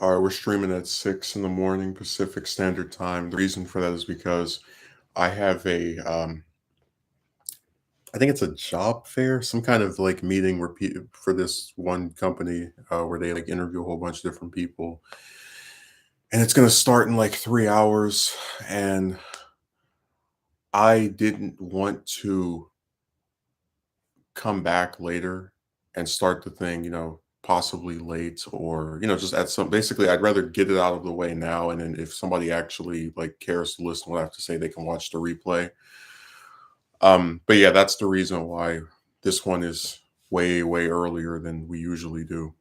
All right, we're streaming at 6 in the morning Pacific Standard Time. The reason for that is because I have I think it's a job fair, some kind of like meeting where for this one company where they like interview a whole bunch of different people, and it's gonna start in like 3 hours. And I didn't want to come back later and start the thing, possibly late or, just at some basically I'd rather get it out of the way now. And then if somebody actually like cares to listen to what I have to say, they can watch the replay. But yeah, that's the reason why this one is way, way earlier than we usually do.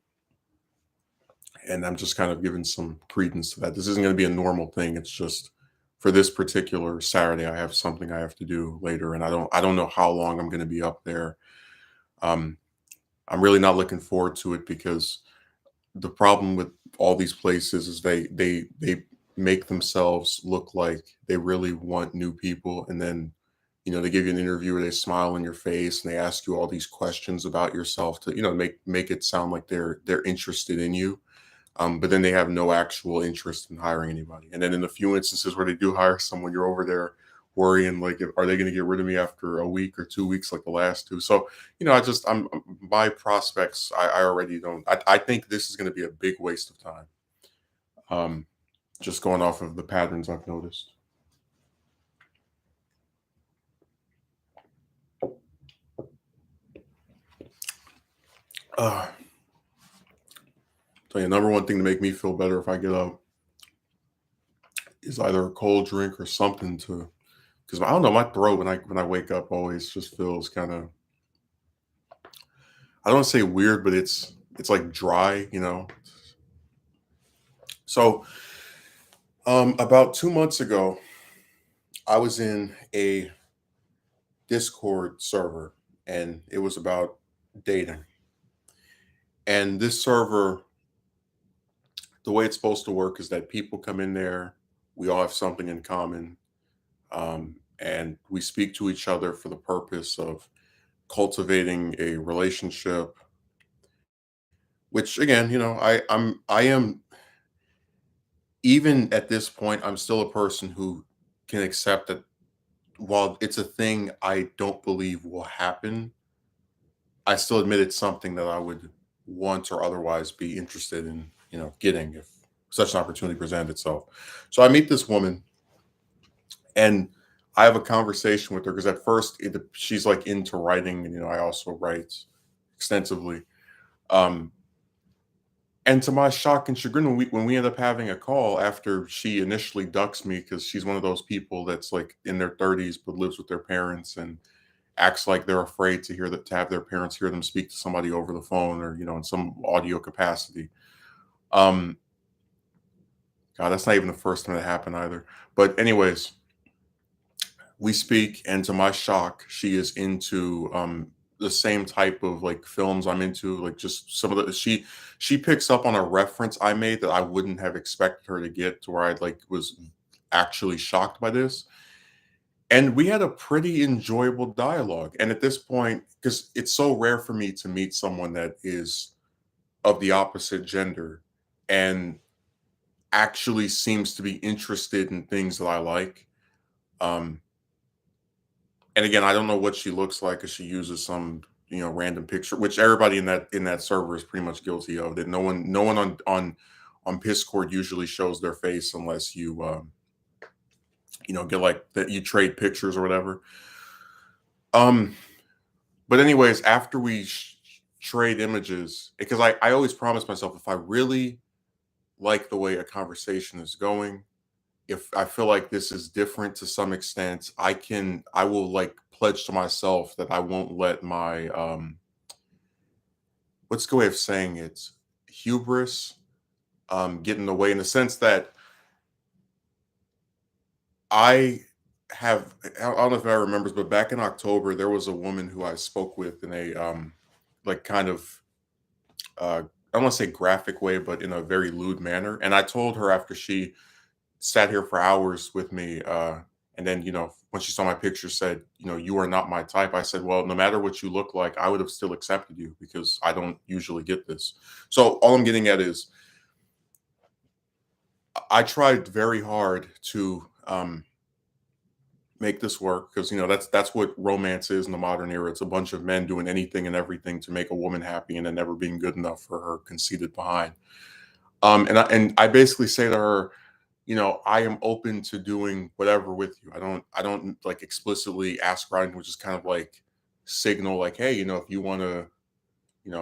And I'm just kind of giving some credence to that. This isn't going to be a normal thing. It's just for this particular Saturday, I have something I have to do later, and I don't know how long I'm going to be up there. Um, I'm really not looking forward to it because the problem with all these places is they make themselves look like they really want new people, and then they give you an interview where they smile in your face and they ask you all these questions about yourself to make it sound like they're interested in you. But then they have no actual interest in hiring anybody. And then in the few instances where they do hire someone, you're over there worrying like, are they going to get rid of me after a week or 2 weeks like the last two? So, I'm my prospects. I already don't. I think this is going to be a big waste of time. Um, just going off of the patterns I've noticed. Uh, tell you, number one thing to make me feel better if I get up is either a cold drink or something to, because I don't know, my throat when I wake up always just feels kind of, I don't want to say weird, but it's like dry. So about 2 months ago, I was in a Discord server, and it was about dating. And this server, the way it's supposed to work is that people come in there, we all have something in common, and we speak to each other for the purpose of cultivating a relationship. Which again, I am even at this point, I'm still a person who can accept that while it's a thing I don't believe will happen, I still admit it's something that I would want or otherwise be interested in, getting if such an opportunity presented itself. So I meet this woman and I have a conversation with her because at first she's like into writing, and I also write extensively. Um, And to my shock and chagrin, when we end up having a call after she initially ducks me because she's one of those people that's like in their 30s but lives with their parents and acts like they're afraid to have their parents hear them speak to somebody over the phone or in some audio capacity. Um, God, that's not even the first time that happened either. But anyways, we speak, and to my shock, she is into the same type of like films I'm into, like just some of the she picks up on a reference I made that I wouldn't have expected her to get, to where I like was actually shocked by this. And we had a pretty enjoyable dialogue. And at this point, because it's so rare for me to meet someone that is of the opposite gender and actually seems to be interested in things that I like. Um, and again, I don't know what she looks like because she uses some random picture, which everybody in that server is pretty much guilty of. That no one on Discord usually shows their face unless you get like that you trade pictures or whatever. Um, but anyways, after we trade images, because I always promise myself if I really like the way a conversation is going, if I feel like this is different to some extent, I will like pledge to myself that I won't let my what's the way of saying it? Hubris get in the way, in the sense that I I don't know if everyone remembers, but back in October there was a woman who I spoke with in a like kind of I don't want to say graphic way, but in a very lewd manner. And I told her after she sat here for hours with me, and then when she saw my picture, said, you are not my type. I said, well, no matter what you look like, I would have still accepted you because I don't usually get this. So all I'm getting at is I tried very hard to make this work because that's what romance is in the modern era. It's a bunch of men doing anything and everything to make a woman happy, and then never being good enough for her conceited behind. And I basically say to her, I am open to doing whatever with you. I don't like explicitly ask her, which is kind of like signal like, hey, if you want to,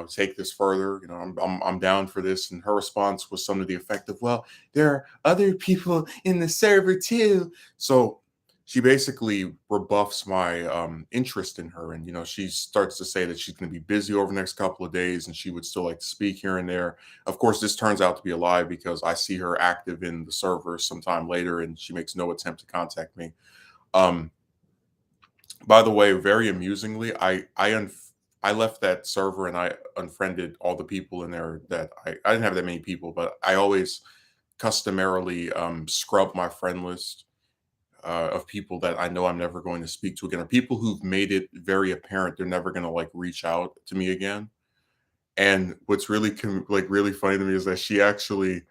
take this further, I'm down for this. And her response was something to the effect of, well, there are other people in the server too. So she basically rebuffs my interest in her, and she starts to say that she's going to be busy over the next couple of days, and she would still like to speak here and there. Of course, this turns out to be a lie because I see her active in the server sometime later, and she makes no attempt to contact me. Um, by the way, very amusingly, I left that server and I unfriended all the people in there that I didn't have that many people, but I always customarily scrub my friend list of people that I know I'm never going to speak to again, or people who've made it very apparent they're never going to like reach out to me again. And what's really like really funny to me is that she actually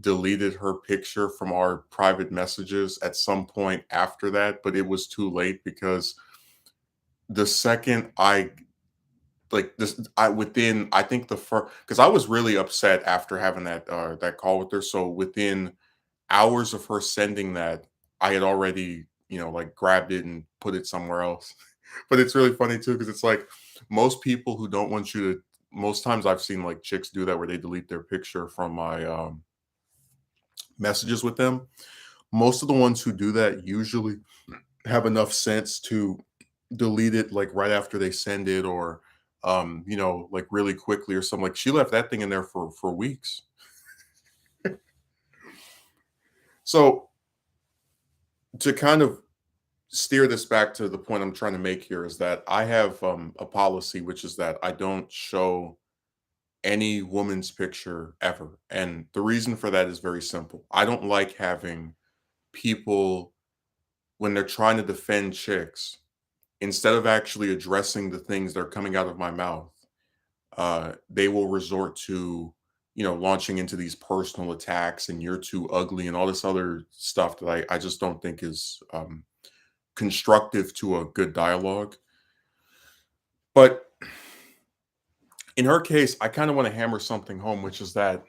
deleted her picture from our private messages at some point after that, but it was too late because the second I like this, I within I think the first, because I was really upset after having that call with her. So within hours of her sending that, I had already, like grabbed it and put it somewhere else. But it's really funny too, because it's like most people who don't want you to, most times I've seen like chicks do that where they delete their picture from my messages with them. Most of the ones who do that usually have enough sense to delete it like right after they send it, or like really quickly or something. Like she left that thing in there for weeks. So to kind of steer this back to the point I'm trying to make here is that I have a policy, which is that I don't show any woman's picture ever. And the reason for that is very simple. I don't like having people, when they're trying to defend chicks, instead of actually addressing the things that are coming out of my mouth, they will resort to, launching into these personal attacks and you're too ugly and all this other stuff that I just don't think is constructive to a good dialogue. But in her case, I kind of want to hammer something home, which is that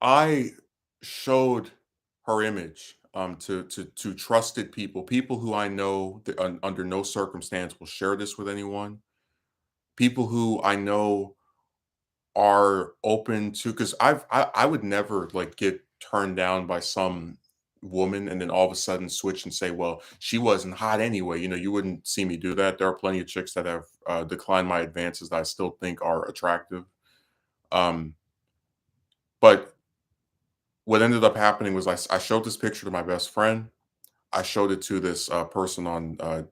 I showed her image to trusted people, people who I know that under no circumstance will share this with anyone, people who I know are open to, because I would never like get turned down by some woman and then all of a sudden switch and say, well, she wasn't hot anyway. You wouldn't see me do that. There are plenty of chicks that have declined my advances that I still think are attractive. Um, but what ended up happening was I showed this picture to my best friend. I showed it to this person on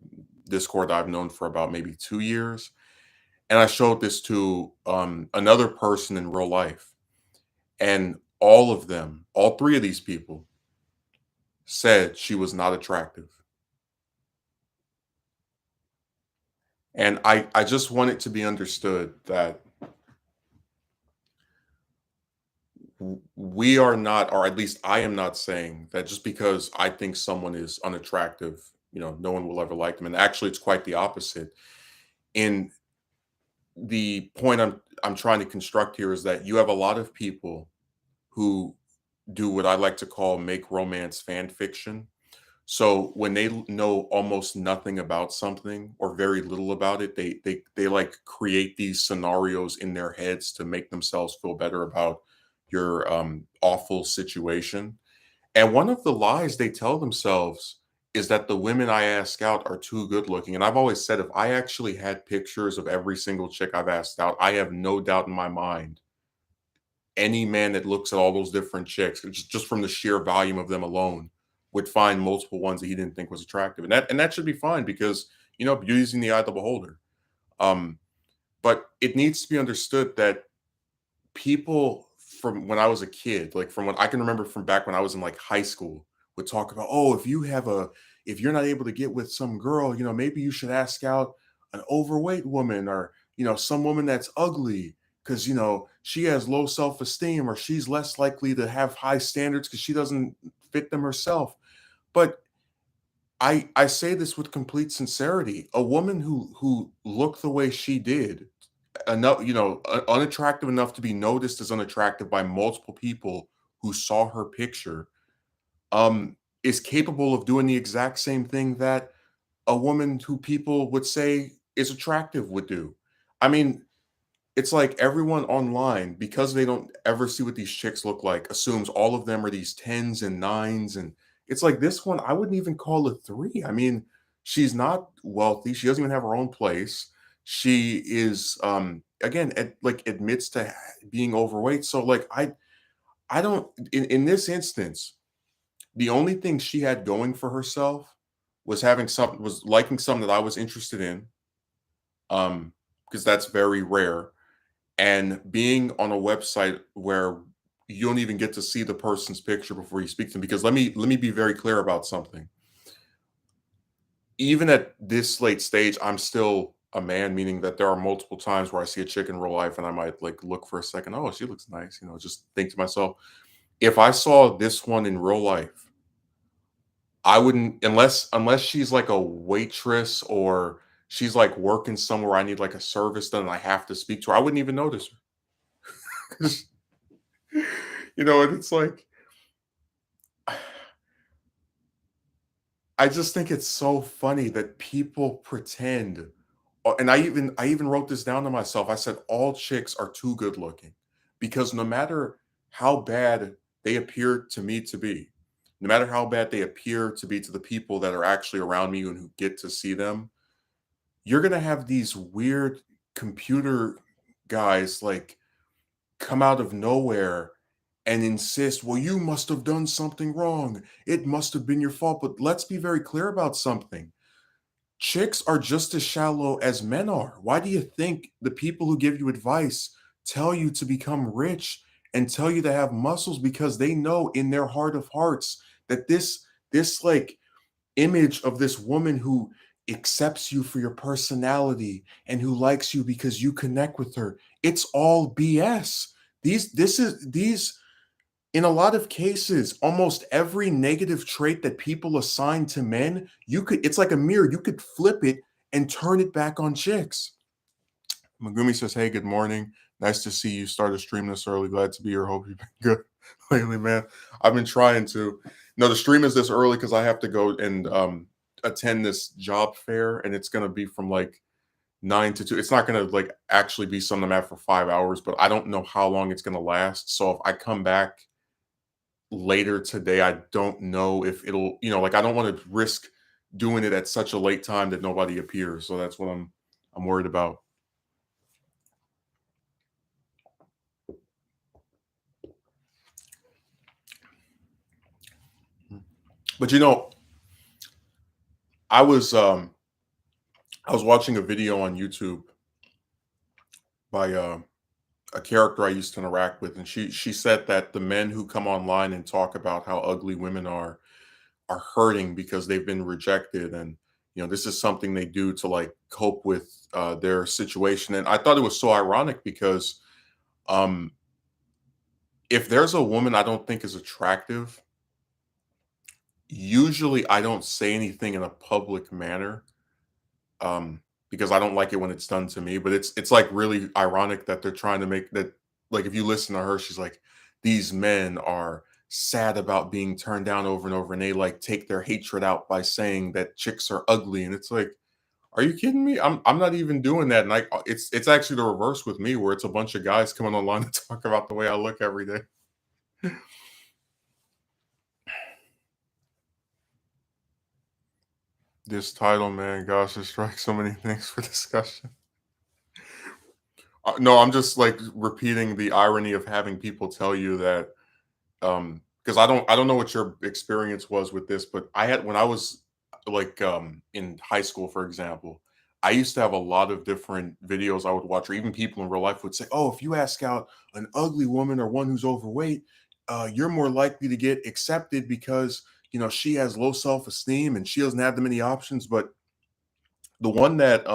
Discord that I've known for about maybe 2 years. And I showed this to another person in real life. And all of them, all three of these people said she was not attractive. And I just want it to be understood that we are not, or at least I am not saying that just because I think someone is unattractive, no one will ever like them. And actually, it's quite the opposite. In the point I'm trying to construct here is that you have a lot of people who do what I like to call make romance fan fiction. So when they know almost nothing about something or very little about it, they like create these scenarios in their heads to make themselves feel better about your awful situation. And one of the lies they tell themselves is that the women I ask out are too good looking. And I've always said if I actually had pictures of every single chick I've asked out, I have no doubt in my mind any man that looks at all those different chicks, just from the sheer volume of them alone, would find multiple ones that he didn't think was attractive. And that should be fine because beauty's in the eye of the beholder. Um, but it needs to be understood that people from when I was a kid, like from when I can remember from back when I was in like high school, would talk about, oh, if you're not able to get with some girl, maybe you should ask out an overweight woman or some woman that's ugly because she has low self-esteem, or she's less likely to have high standards because she doesn't fit them herself. But I say this with complete sincerity. A woman who looked the way she did, enough, unattractive enough to be noticed as unattractive by multiple people who saw her picture, is capable of doing the exact same thing that a woman who people would say is attractive would do. I mean, it's like everyone online, because they don't ever see what these chicks look like, assumes all of them are these tens and nines. And it's like, this one, I wouldn't even call a three. I mean, she's not wealthy. She doesn't even have her own place. She is, again, like admits to being overweight. So like, I don't, in this instance, the only thing she had going for herself was liking something that I was interested in, because that's very rare, and being on a website where you don't even get to see the person's picture before you speak to them. Because let me be very clear about something. Even at this late stage, I'm still a man, meaning that there are multiple times where I see a chick in real life and I might like look for a second, oh, she looks nice, just think to myself, if I saw this one in real life, I wouldn't, unless she's like a waitress, or she's like working somewhere I need like a service done and I have to speak to her, I wouldn't even notice her. And it's like, I just think it's so funny that people pretend. And I even wrote this down to myself. I said all chicks are too good looking, because no matter how bad they appear to me to be, no matter how bad they appear to be to the people that are actually around me and who get to see them, you're gonna have these weird computer guys like come out of nowhere and insist, well, you must have done something wrong. It must have been your fault. But let's be very clear about something. Chicks are just as shallow as men are. Why do you think the people who give you advice tell you to become rich and tell you to have muscles? Because they know in their heart of hearts that this like image of this woman who accepts you for your personality and who likes you because you connect with her, it's all BS. These in a lot of cases, almost every negative trait that people assign to men, it's like a mirror. You could flip it and turn it back on chicks. Megumi says, hey, good morning. Nice to see you start a stream this early. Glad to be here. Hope you've been good lately, man. I've been trying to. No, the stream is this early because I have to go and attend this job fair, and it's going to be from like 9 to 2. It's not going to like actually be something I'm at for 5 hours, but I don't know how long it's going to last. So if I come back later today, I don't know if it'll, like I don't want to risk doing it at such a late time that nobody appears. So that's what I'm worried about. But I was um I was watching a video on YouTube by a character I used to interact with, and she said that the men who come online and talk about how ugly women are hurting because they've been rejected, and this is something they do to like cope with their situation. And I thought it was so ironic because um if there's a woman I don't think is attractive, usually I don't say anything in a public manner, um, because I don't like it when it's done to me. But it's like really ironic that they're trying to make that, like, if you listen to her, she's like, these men are sad about being turned down over and over, and they like take their hatred out by saying that chicks are ugly. And it's like, are you kidding me? I'm not even doing that. And it's actually the reverse with me, where it's a bunch of guys coming online to talk about the way I look every day. This title, man, gosh, it strikes so many things for discussion. No, I'm just like repeating the irony of having people tell you that, because I don't know what your experience was with this, but I had when I was like in high school, for example, I used to have a lot of different videos I would watch, or even people in real life would say, oh, if you ask out an ugly woman or one who's overweight, you're more likely to get accepted because she has low self-esteem and she doesn't have that many options. But the one that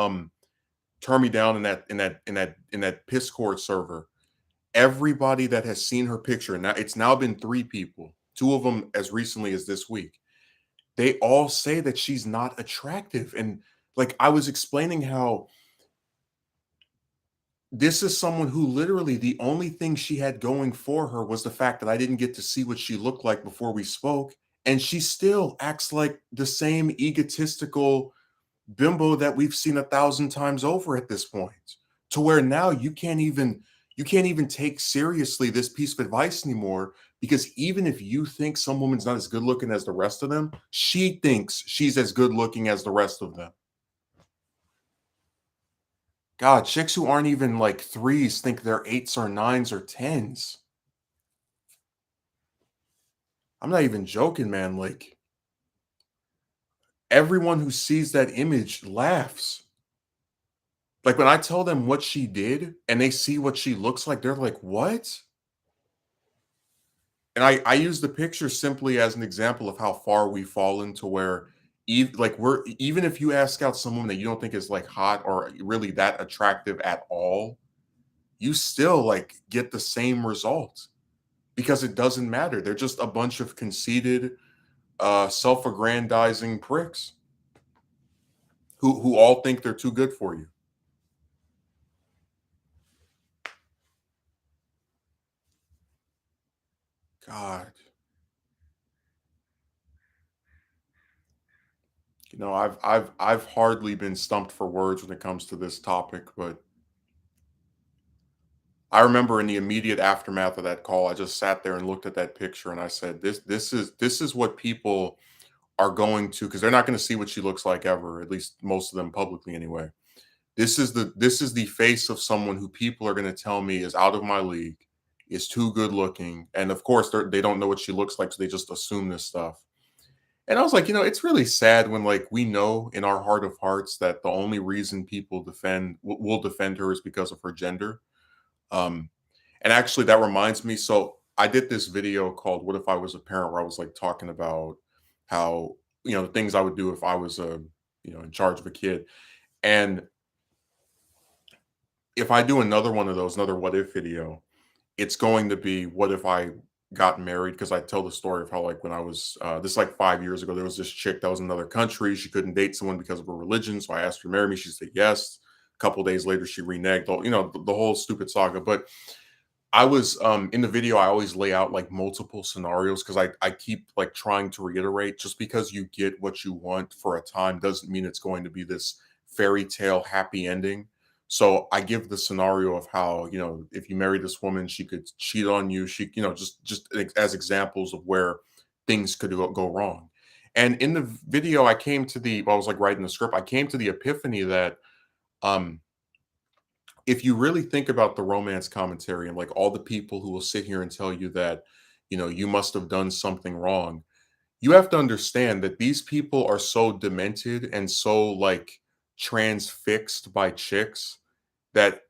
turn me down in that Discord server. Everybody that has seen her picture, now it's now been 3 people, 2 of them as recently as this week. They all say that she's not attractive, and, like, I was explaining how this is someone who literally the only thing she had going for her was the fact that I didn't get to see what she looked like before we spoke, and she still acts like the same egotistical bimbo that we've seen 1,000 times over at this point, to where now you can't even take seriously this piece of advice anymore, because even if you think some woman's not as good looking as the rest of them, she thinks she's as good looking as the rest of them. God, chicks who aren't even like threes think they're eights or nines or tens. I'm not even joking, man. Like, everyone who sees that image laughs. Like, when I tell them what she did and they see what she looks like, they're like, "What?" And I use the picture simply as an example of how far we've fallen, to where even if you ask out someone that you don't think is like hot or really that attractive at all, you still like get the same result, because it doesn't matter. They're just a bunch of conceited, self-aggrandizing pricks who all think they're too good for you. God, I've hardly been stumped for words when it comes to this topic, but I remember in the immediate aftermath of that call, I just sat there and looked at that picture and I said, this is what people are going to, because they're not going to see what she looks like ever, at least most of them publicly anyway. This is the face of someone who people are going to tell me is out of my league, is too good looking, and of course they don't know what she looks like, so they just assume this stuff. And I was like, it's really sad when, like, we know in our heart of hearts that the only reason people will defend her is because of her gender. Um, and actually, that reminds me. So I did this video called "What If I Was a Parent," where I was like talking about how, the things I would do if I was in charge of a kid. And if I do another one of those, another "What If" video, it's going to be what if I got married, because I tell the story of how, like, when I was this is like 5 years ago, there was this chick that was in another country. She couldn't date someone because of her religion, so I asked her to marry me. She said yes. A couple days later, she reneged. The whole stupid saga. But I was in the video, I always lay out like multiple scenarios, because I keep like trying to reiterate, just because you get what you want for a time doesn't mean it's going to be this fairy tale happy ending. So I give the scenario of how, if you marry this woman, she could cheat on you. She, as examples of where things could go wrong. And in the video, I was like writing the script, I came to the epiphany that um if you really think about the romance commentary and like all the people who will sit here and tell you that, you must have done something wrong, you have to understand that these people are so demented and so like transfixed by chicks that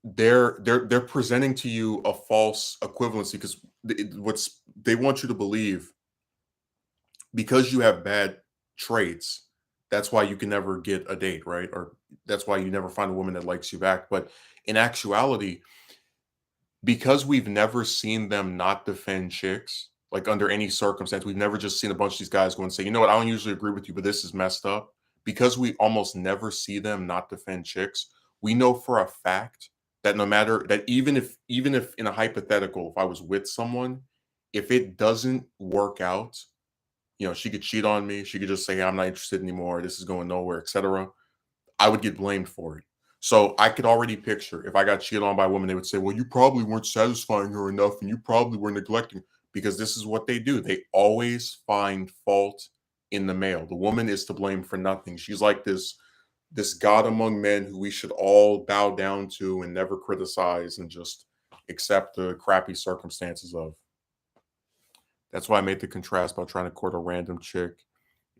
they're presenting to you a false equivalency, because what's they want you to believe, because you have bad traits, that's why you can never get a date, right? Or that's why you never find a woman that likes you back. But in actuality, because we've never seen them not defend chicks, like under any circumstance, we've never just seen a bunch of these guys go and say, you know what, I don't usually agree with you, but this is messed up. Because we almost never see them not defend chicks, we know for a fact that no matter that, even if in a hypothetical, if I was with someone, if it doesn't work out, she could cheat on me. She could just say, "Hey, I'm not interested anymore. This is going nowhere," etc. I would get blamed for it. So I could already picture if I got cheated on by a woman, they would say, "Well, you probably weren't satisfying her enough, and you probably were neglecting." Because this is what they do. They always find fault in the male. The woman is to blame for nothing. She's like this god among men who we should all bow down to and never criticize and just accept the crappy circumstances of. That's why I made the contrast about trying to court a random chick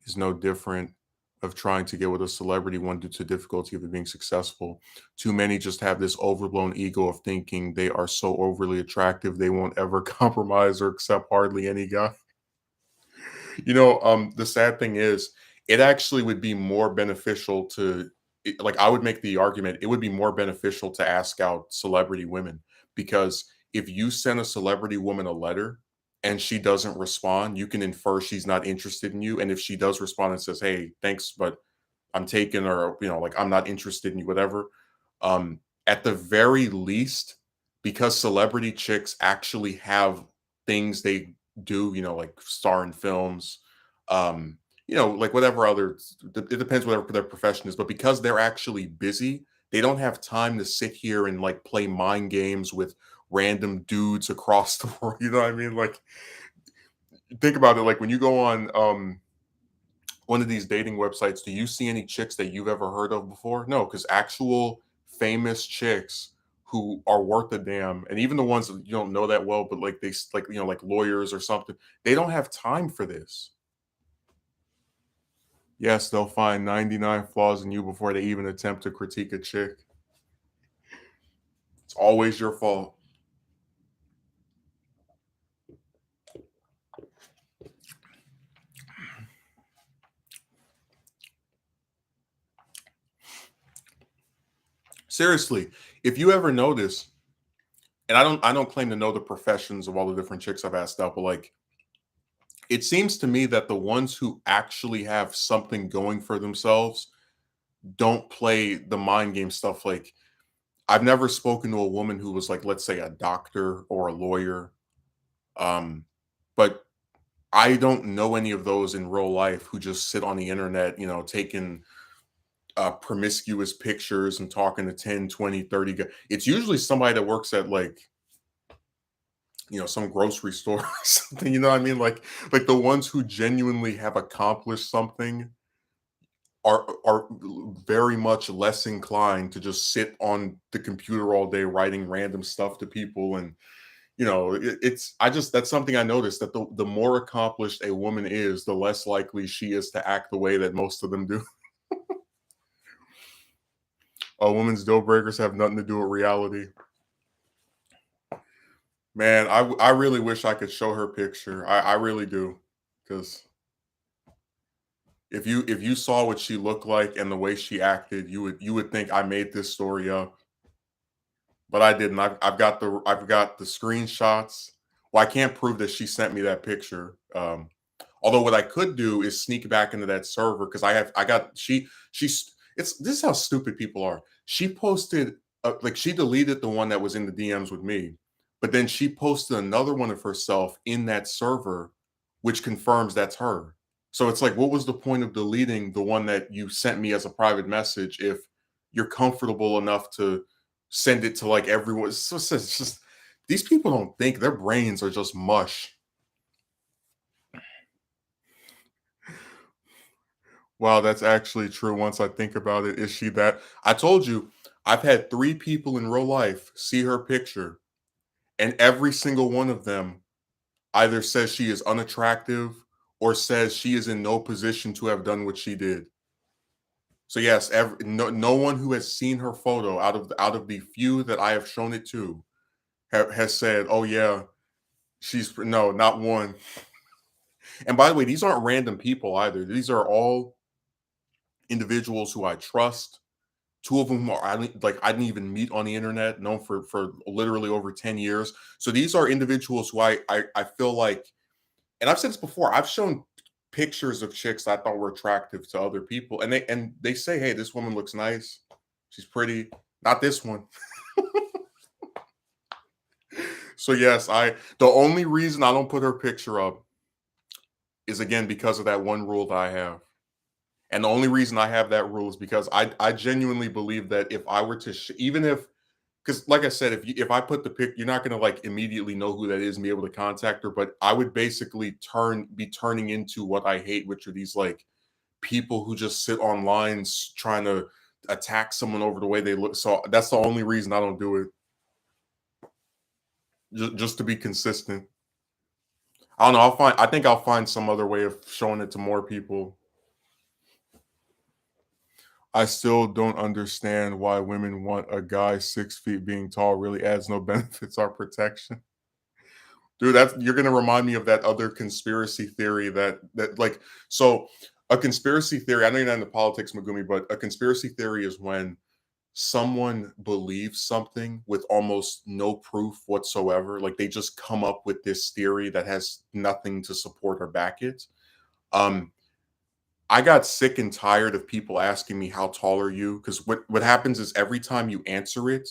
is no different of trying to get with a celebrity one due to difficulty of it being successful. Too many just have this overblown ego of thinking they are so overly attractive they won't ever compromise or accept hardly any guy. The sad thing is, it actually would be more beneficial to like I would make the argument it would be more beneficial to ask out celebrity women, because if you send a celebrity woman a letter and she doesn't respond, you can infer she's not interested in you. And if she does respond and says, "Hey, thanks, but I'm taken," or like I'm not interested in you, whatever. At the very least, because celebrity chicks actually have things they do, like star in films, like whatever other, it depends whatever their profession is, but because they're actually busy, they don't have time to sit here and like play mind games with random dudes across the world. You know what I mean? Like, think about it. Like when you go on one of these dating websites, do you see any chicks that you've ever heard of before? No, because actual famous chicks who are worth a damn, and even the ones that you don't know that well, but like like like lawyers or something, they don't have time for this. Yes, they'll find 99 flaws in you before they even attempt to critique a chick. It's always your fault. Seriously, if you ever notice, and I don't claim to know the professions of all the different chicks I've asked out, but like it seems to me that the ones who actually have something going for themselves don't play the mind game stuff. Like, I've never spoken to a woman who was like, let's say, a doctor or a lawyer. But I don't know any of those in real life who just sit on the internet, taking promiscuous pictures and talking to 10, 20, 30 guys. It's usually somebody that works at like, some grocery store or something, you know what I mean? Like the ones who genuinely have accomplished something are very much less inclined to just sit on the computer all day writing random stuff to people. And it's I just that's something I noticed, that the more accomplished a woman is, the less likely she is to act the way that most of them do. A woman's deal breakers have nothing to do with reality. Man, I really wish I could show her picture. I really do, because if you saw what she looked like and the way she acted, you would think I made this story up, but I didn't. I've got the screenshots. Well, I can't prove that she sent me that picture. Although what I could do is sneak back into that server, because I got she's it's this is how stupid people are. She posted like she deleted the one that was in the DMs with me, but then she posted another one of herself in that server, which confirms that's her. So it's like, what was the point of deleting the one that you sent me as a private message if you're comfortable enough to send it to like everyone? It's just these people don't think, their brains are just mush. Wow, that's actually true once I think about it. Is she that? I told you, I've had 3 people in real life see her picture, and every single one of them either says she is unattractive or says she is in no position to have done what she did. So yes, no one who has seen her photo out of the few that I have shown it to has said, "Oh yeah, she's," no, not one. And by the way, these aren't random people either. These are all individuals who I trust. Two of them are I didn't even meet on the internet, known for literally over 10 years. So these are individuals who I feel like, and I've said this before, I've shown pictures of chicks I thought were attractive to other people, and they say, "Hey, this woman looks nice. She's pretty." Not this one. So yes, the only reason I don't put her picture up is, again, because of that one rule that I have. And the only reason I have that rule is because I genuinely believe that if I were to even if, because like I said, if I put the pic, you're not gonna like immediately know who that is and be able to contact her. But I would basically be turning into what I hate, which are these like people who just sit online trying to attack someone over the way they look. So that's the only reason I don't do it. Just to be consistent. I don't know. I think I'll find some other way of showing it to more people. I still don't understand why women want a guy 6 feet being tall, really adds no benefits or protection. Dude, you're gonna remind me of that other conspiracy theory that like, so A conspiracy theory, I know you're not into politics, Megumi, but a conspiracy theory is when someone believes something with almost no proof whatsoever. Like they just come up with this theory that has nothing to support or back it. Um, I got sick and tired of people asking me how tall are you? Because what happens is every time you answer it,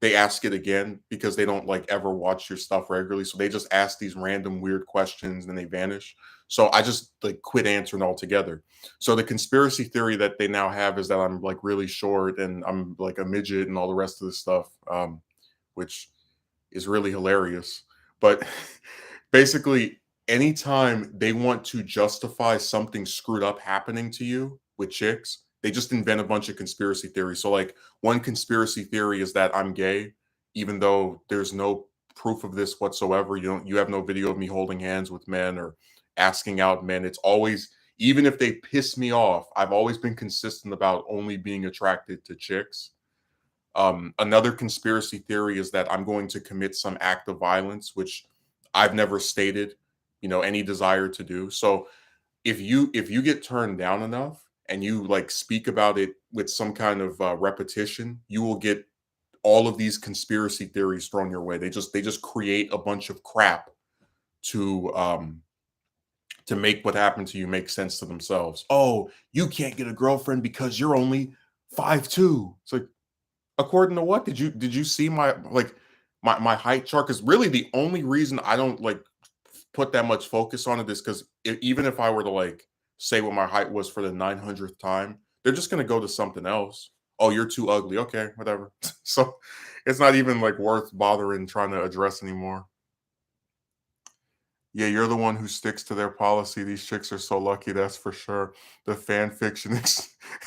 they ask it again because they don't like ever watch your stuff regularly. So they just ask these random weird questions and they vanish. So I just like quit answering altogether. So the conspiracy theory that they now have is that I'm like really short and I'm like a midget and all the rest of this stuff, which is really hilarious. But basically, anytime they want to justify something screwed up happening to you with chicks, they just invent a bunch of conspiracy theories. So, like, one conspiracy theory is that I'm gay, even though there's no proof of this whatsoever. You have no video of me holding hands with men or asking out men. It's always, even if they piss me off, I've always been consistent about only being attracted to chicks. Another conspiracy theory is that I'm going to commit some act of violence, which I've never stated, any desire to do. So if you get turned down enough and you like speak about it with some kind of repetition, you will get all of these conspiracy theories thrown your way. They just create a bunch of crap to make what happened to you make sense to themselves. Oh, you can't get a girlfriend because you're only 5'2". It's like, according to what? Did you see my like my height chart? Because really the only reason I don't like put that much focus on it is because even if I were to like say what my height was for the 900th time, they're just gonna go to something else. Oh, you're too ugly. Okay, whatever. So it's not even like worth bothering trying to address anymore. Yeah, you're the one who sticks to their policy. These chicks are so lucky, that's for sure. The fan fiction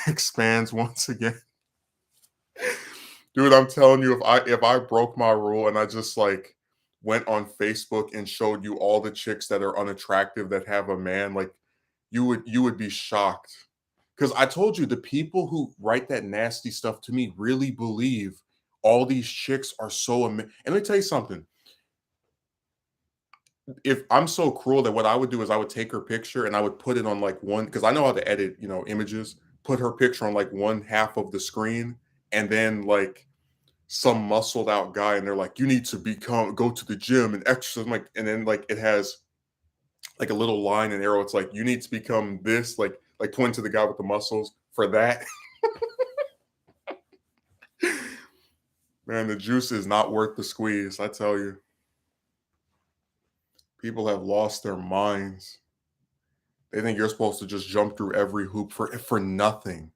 expands once again. Dude, I'm telling you, if I broke my rule and I just like went on Facebook and showed you all the chicks that are unattractive that have a man, like you would be shocked. Because I told you the people who write that nasty stuff to me really believe all these chicks are so and let me tell you something. If I'm so cruel that what I would do is I would take her picture and I would put it on like one because I know how to edit, images, put her picture on like one half of the screen and then like some muscled out guy and they're like, you need to go to the gym and exercise. I'm like, and then like it has like a little line and arrow. It's like, you need to become this, like point to the guy with the muscles for that. Man, the juice is not worth the squeeze, I tell you. People have lost their minds. They think you're supposed to just jump through every hoop for nothing.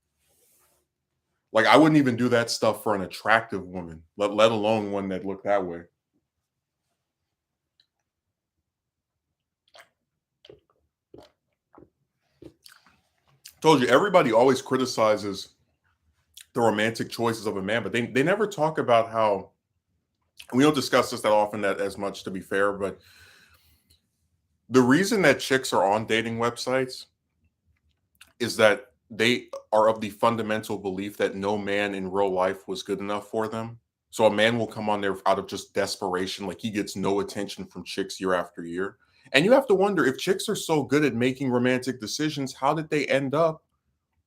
Like I wouldn't even do that stuff for an attractive woman, let alone one that looked that way. Told you everybody always criticizes the romantic choices of a man, but they never talk about how we don't discuss this that often that as much to be fair, but the reason that chicks are on dating websites is that they are of the fundamental belief that no man in real life was good enough for them. So a man will come on there out of just desperation, like he gets no attention from chicks year after year. And you have to wonder if chicks are so good at making romantic decisions, how did they end up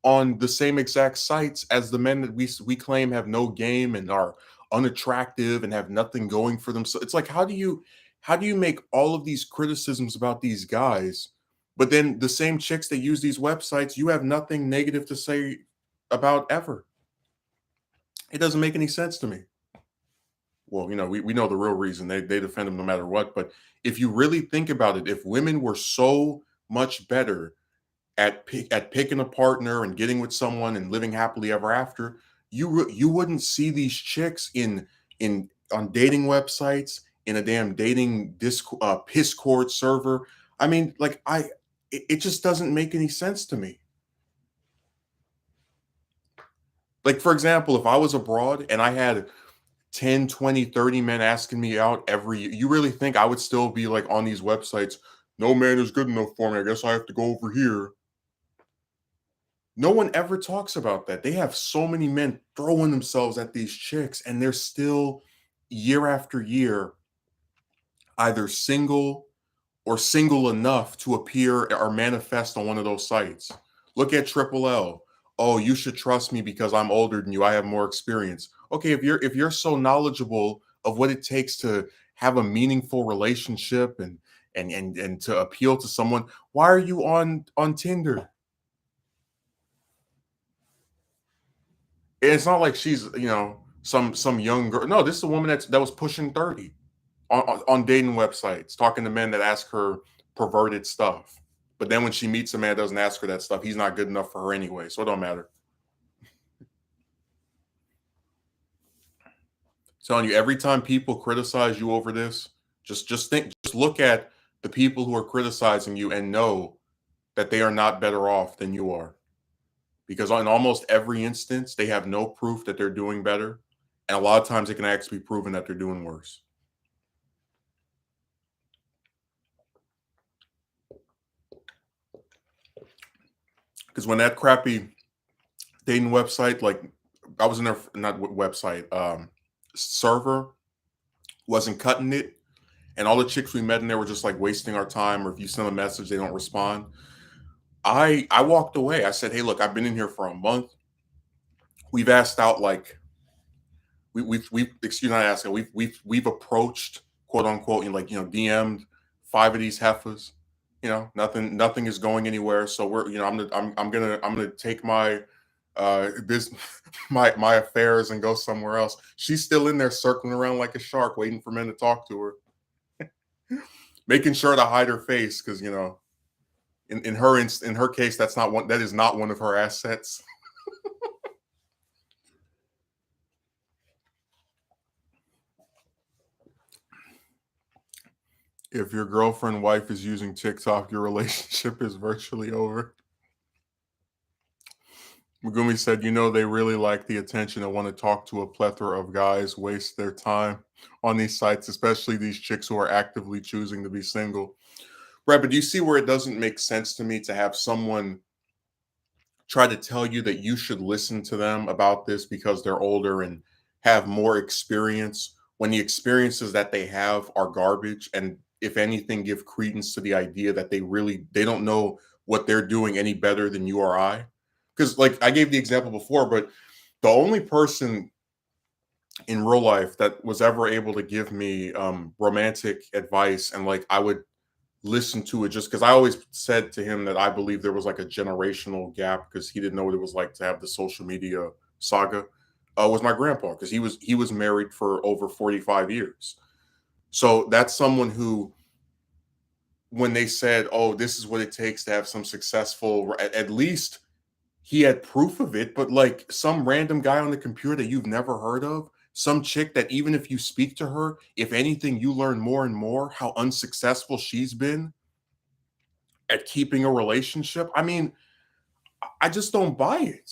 on the same exact sites as the men that we claim have no game and are unattractive and have nothing going for them. So it's like how do you make all of these criticisms about these guys, but then the same chicks that use these websites, you have nothing negative to say about ever. It doesn't make any sense to me. Well, we know the real reason they defend them no matter what. But if you really think about it, if women were so much better at picking a partner and getting with someone and living happily ever after, you wouldn't see these chicks in on dating websites in a damn dating Discord server. I mean, like it just doesn't make any sense to me. Like for example, if I was abroad and I had 10, 20, 30 men asking me out every year, you really think I would still be like on these websites? No man is good enough for me. I guess I have to go over here. No one ever talks about that. They have so many men throwing themselves at these chicks, and they're still year after year either single or single enough to appear or manifest on one of those sites. Look at Triple L. Oh, you should trust me because I'm older than you. I have more experience. Okay, if you're so knowledgeable of what it takes to have a meaningful relationship and to appeal to someone, why are you on Tinder? It's not like she's some young girl. No, this is a woman that was pushing 30 on dating websites, talking to men that ask her perverted stuff. But then when she meets a man that doesn't ask her that stuff, he's not good enough for her anyway. So it don't matter. Telling you, every time people criticize you over this, just look at the people who are criticizing you and know that they are not better off than you are. Because in almost every instance, they have no proof that they're doing better. And a lot of times it can actually be proven that they're doing worse. Because when that crappy dating website, like I was in their not website, server wasn't cutting it, and all the chicks we met in there were just like wasting our time, or if you send a message, they don't respond. I walked away. I said, hey, look, I've been in here for a month. We've asked out like we've excuse me, not asking, we've approached quote unquote, DM'd 5 of these heifers. Nothing is going anywhere. So I'm gonna take my this my affairs and go somewhere else. She's still in there circling around like a shark, waiting for men to talk to her, making sure to hide her face because in her case, that is not one of her assets. If your girlfriend wife is using TikTok, your relationship is virtually over. Megumi said, they really like the attention and want to talk to a plethora of guys, waste their time on these sites, especially these chicks who are actively choosing to be single. Right, but do you see where it doesn't make sense to me to have someone try to tell you that you should listen to them about this because they're older and have more experience when the experiences that they have are garbage, and if anything give credence to the idea that they don't know what they're doing any better than you or I? Because like I gave the example before, but the only person in real life that was ever able to give me romantic advice, and like I would listen to it, just because I always said to him that I believe there was like a generational gap because he didn't know what it was like to have the social media saga, was my grandpa, because he was married for over 45 years. So that's someone who, when they said, oh, this is what it takes to have some successful, at least he had proof of it. But like some random guy on the computer that you've never heard of, some chick that even if you speak to her, if anything, you learn more and more how unsuccessful she's been at keeping a relationship. I mean, I just don't buy it.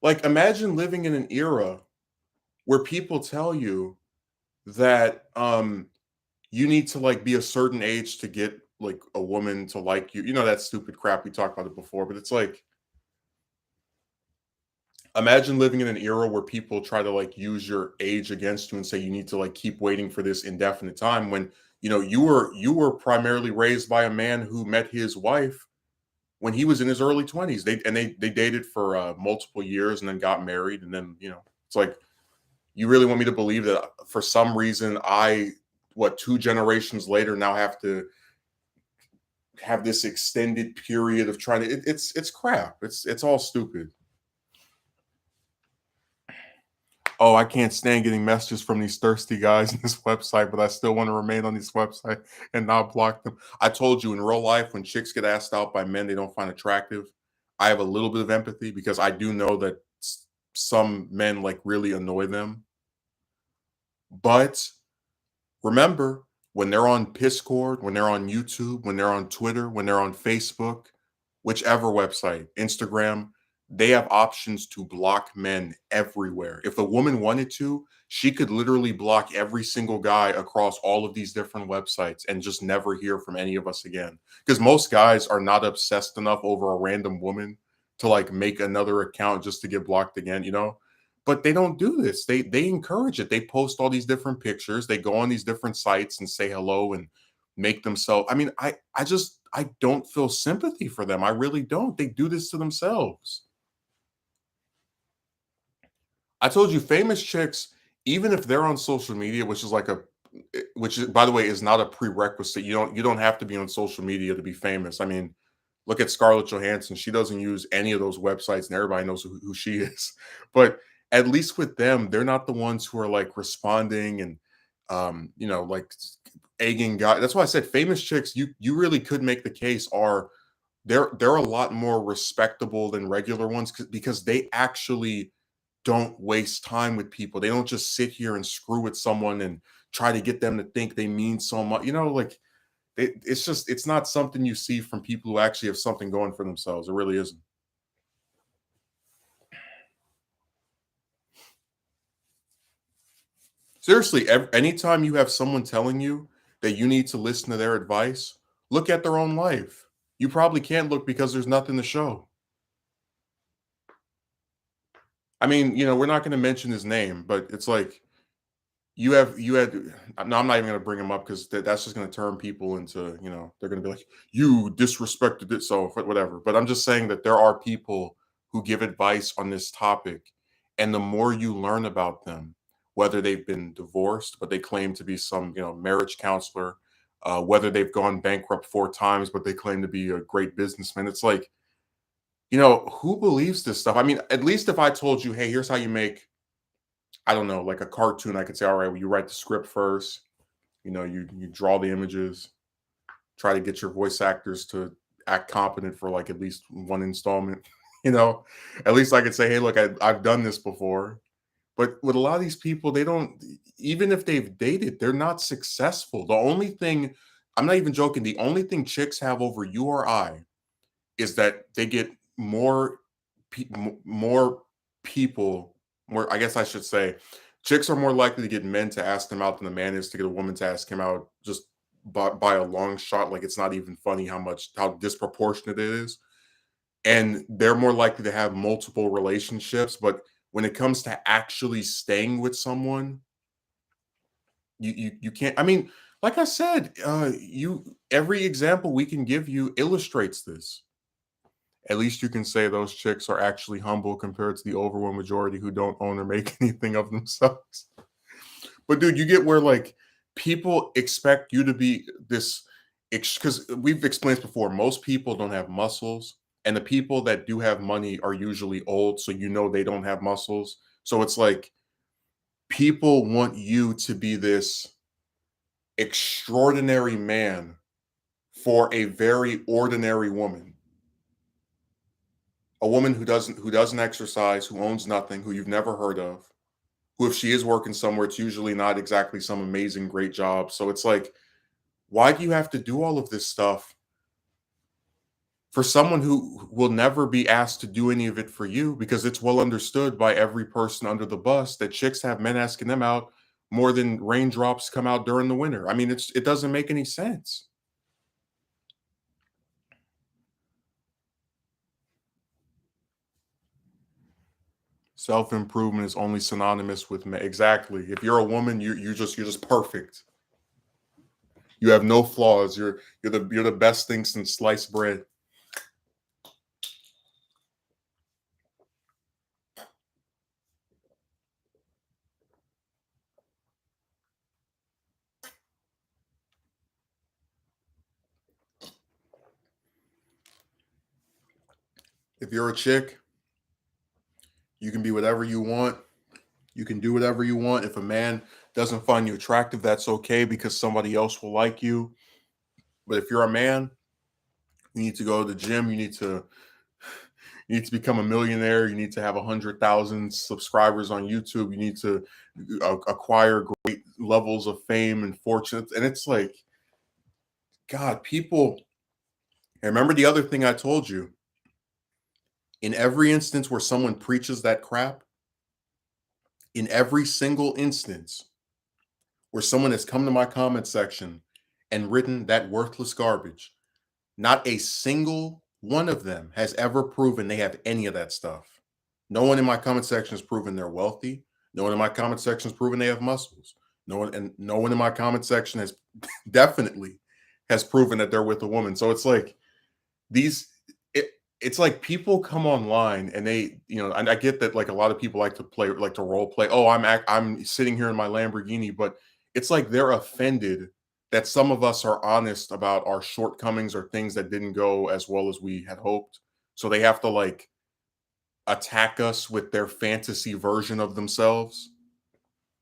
Like, imagine living in an era where people tell you that you need to like be a certain age to get like a woman to like you. You know that stupid crap, we talked about it before, but it's like, imagine living in an era where people try to like use your age against you and say you need to like keep waiting for this indefinite time when you were primarily raised by a man who met his wife when he was in his early 20s. They dated for multiple years and then got married, and then it's like, you really want me to believe that for some reason two generations later now have to have this extended period of trying to it's crap. It's all stupid. Oh, I can't stand getting messages from these thirsty guys in this website, but I still want to remain on this website and not block them. I told you, in real life, when chicks get asked out by men they don't find attractive, I have a little bit of empathy because I do know that some men like really annoy them. But remember, when they're on Discord, when they're on YouTube, when they're on Twitter, when they're on Facebook, whichever website, Instagram, they have options to block men everywhere. If a woman wanted to, she could literally block every single guy across all of these different websites and just never hear from any of us again. Because most guys are not obsessed enough over a random woman to like make another account just to get blocked again. But they don't do this. They encourage it. They post all these different pictures. They go on these different sites and say hello and make themselves. I mean, I don't feel sympathy for them. I really don't. They do this to themselves. I told you, famous chicks, even if they're on social media, which is like a, which is, by the way, is not a prerequisite. You don't have to be on social media to be famous. I mean, look at Scarlett Johansson. She doesn't use any of those websites, and everybody knows who she is. But at least with them, they're not the ones who are like responding and like egging guys. That's why I said famous chicks, you really could make the case are they're a lot more respectable than regular ones because they actually don't waste time with people. They don't just sit here and screw with someone and try to get them to think they mean so much. Like it's not something you see from people who actually have something going for themselves. It really isn't. Seriously, anytime you have someone telling you that you need to listen to their advice, look at their own life. You probably can't look because there's nothing to show. I mean, we're not going to mention his name, but it's like you had no, I'm not even going to bring him up because that's just going to turn people into, they're going to be like, you disrespected it, so whatever. But I'm just saying that there are people who give advice on this topic, and the more you learn about them, whether they've been divorced but they claim to be some marriage counselor, whether they've gone bankrupt 4 times but they claim to be a great businessman, it's like, who believes this stuff? I mean, at least if I told you, hey, here's how you make, I don't know, like a cartoon, I could say, all right, well, you write the script first, you draw the images, try to get your voice actors to act competent for like at least one installment. you know, at least I could say, hey, look, I've done this before. But with a lot of these people, they don't, even if they've dated, they're not successful. The only thing, I'm not even joking, the only thing chicks have over you or I is that they get more people, more, I guess I should say, chicks are more likely to get men to ask them out than a man is to get a woman to ask him out, just by a long shot. Like, it's not even funny how disproportionate it is. And they're more likely to have multiple relationships, but when it comes to actually staying with someone, you can't. I mean, like I said, you every example we can give you illustrates this. At least you can say those chicks are actually humble compared to the overwhelming majority who don't own or make anything of themselves. But dude, you get where like people expect you to be this, because we've explained this before. Most people don't have muscles, and the people that do have money are usually old, so they don't have muscles. So it's like people want you to be this extraordinary man for a very ordinary woman. A woman who doesn't exercise, who owns nothing, who you've never heard of, who, if she is working somewhere, it's usually not exactly some amazing great job. So it's like, why do you have to do all of this stuff for someone who will never be asked to do any of it for you? Because it's well understood by every person under the bus that chicks have men asking them out more than raindrops come out during the winter. I mean, it doesn't make any sense. Self improvement is only synonymous with men. Exactly. If you're a woman, you're just perfect. You have no flaws. You're the best thing since sliced bread. If you're a chick, you can be whatever you want. You can do whatever you want. If a man doesn't find you attractive, that's okay because somebody else will like you. But if you're a man, you need to go to the gym. You need to become a millionaire. You need to have 100,000 subscribers on YouTube. You need to acquire great levels of fame and fortune. And it's like, God, people. And remember the other thing I told you. In every instance where someone preaches that crap, in every single instance where someone has come to my comment section and written that worthless garbage, not a single one of them has ever proven they have any of that stuff. No one in my comment section has proven they're wealthy. No one in my comment section has proven they have muscles. No one in my comment section has definitely has proven that they're with a woman. So it's like these it's like people come online and they, and I get that like a lot of people like to play, like to role play. Oh, I'm sitting here in my Lamborghini, but it's like they're offended that some of us are honest about our shortcomings or things that didn't go as well as we had hoped. So they have to like attack us with their fantasy version of themselves.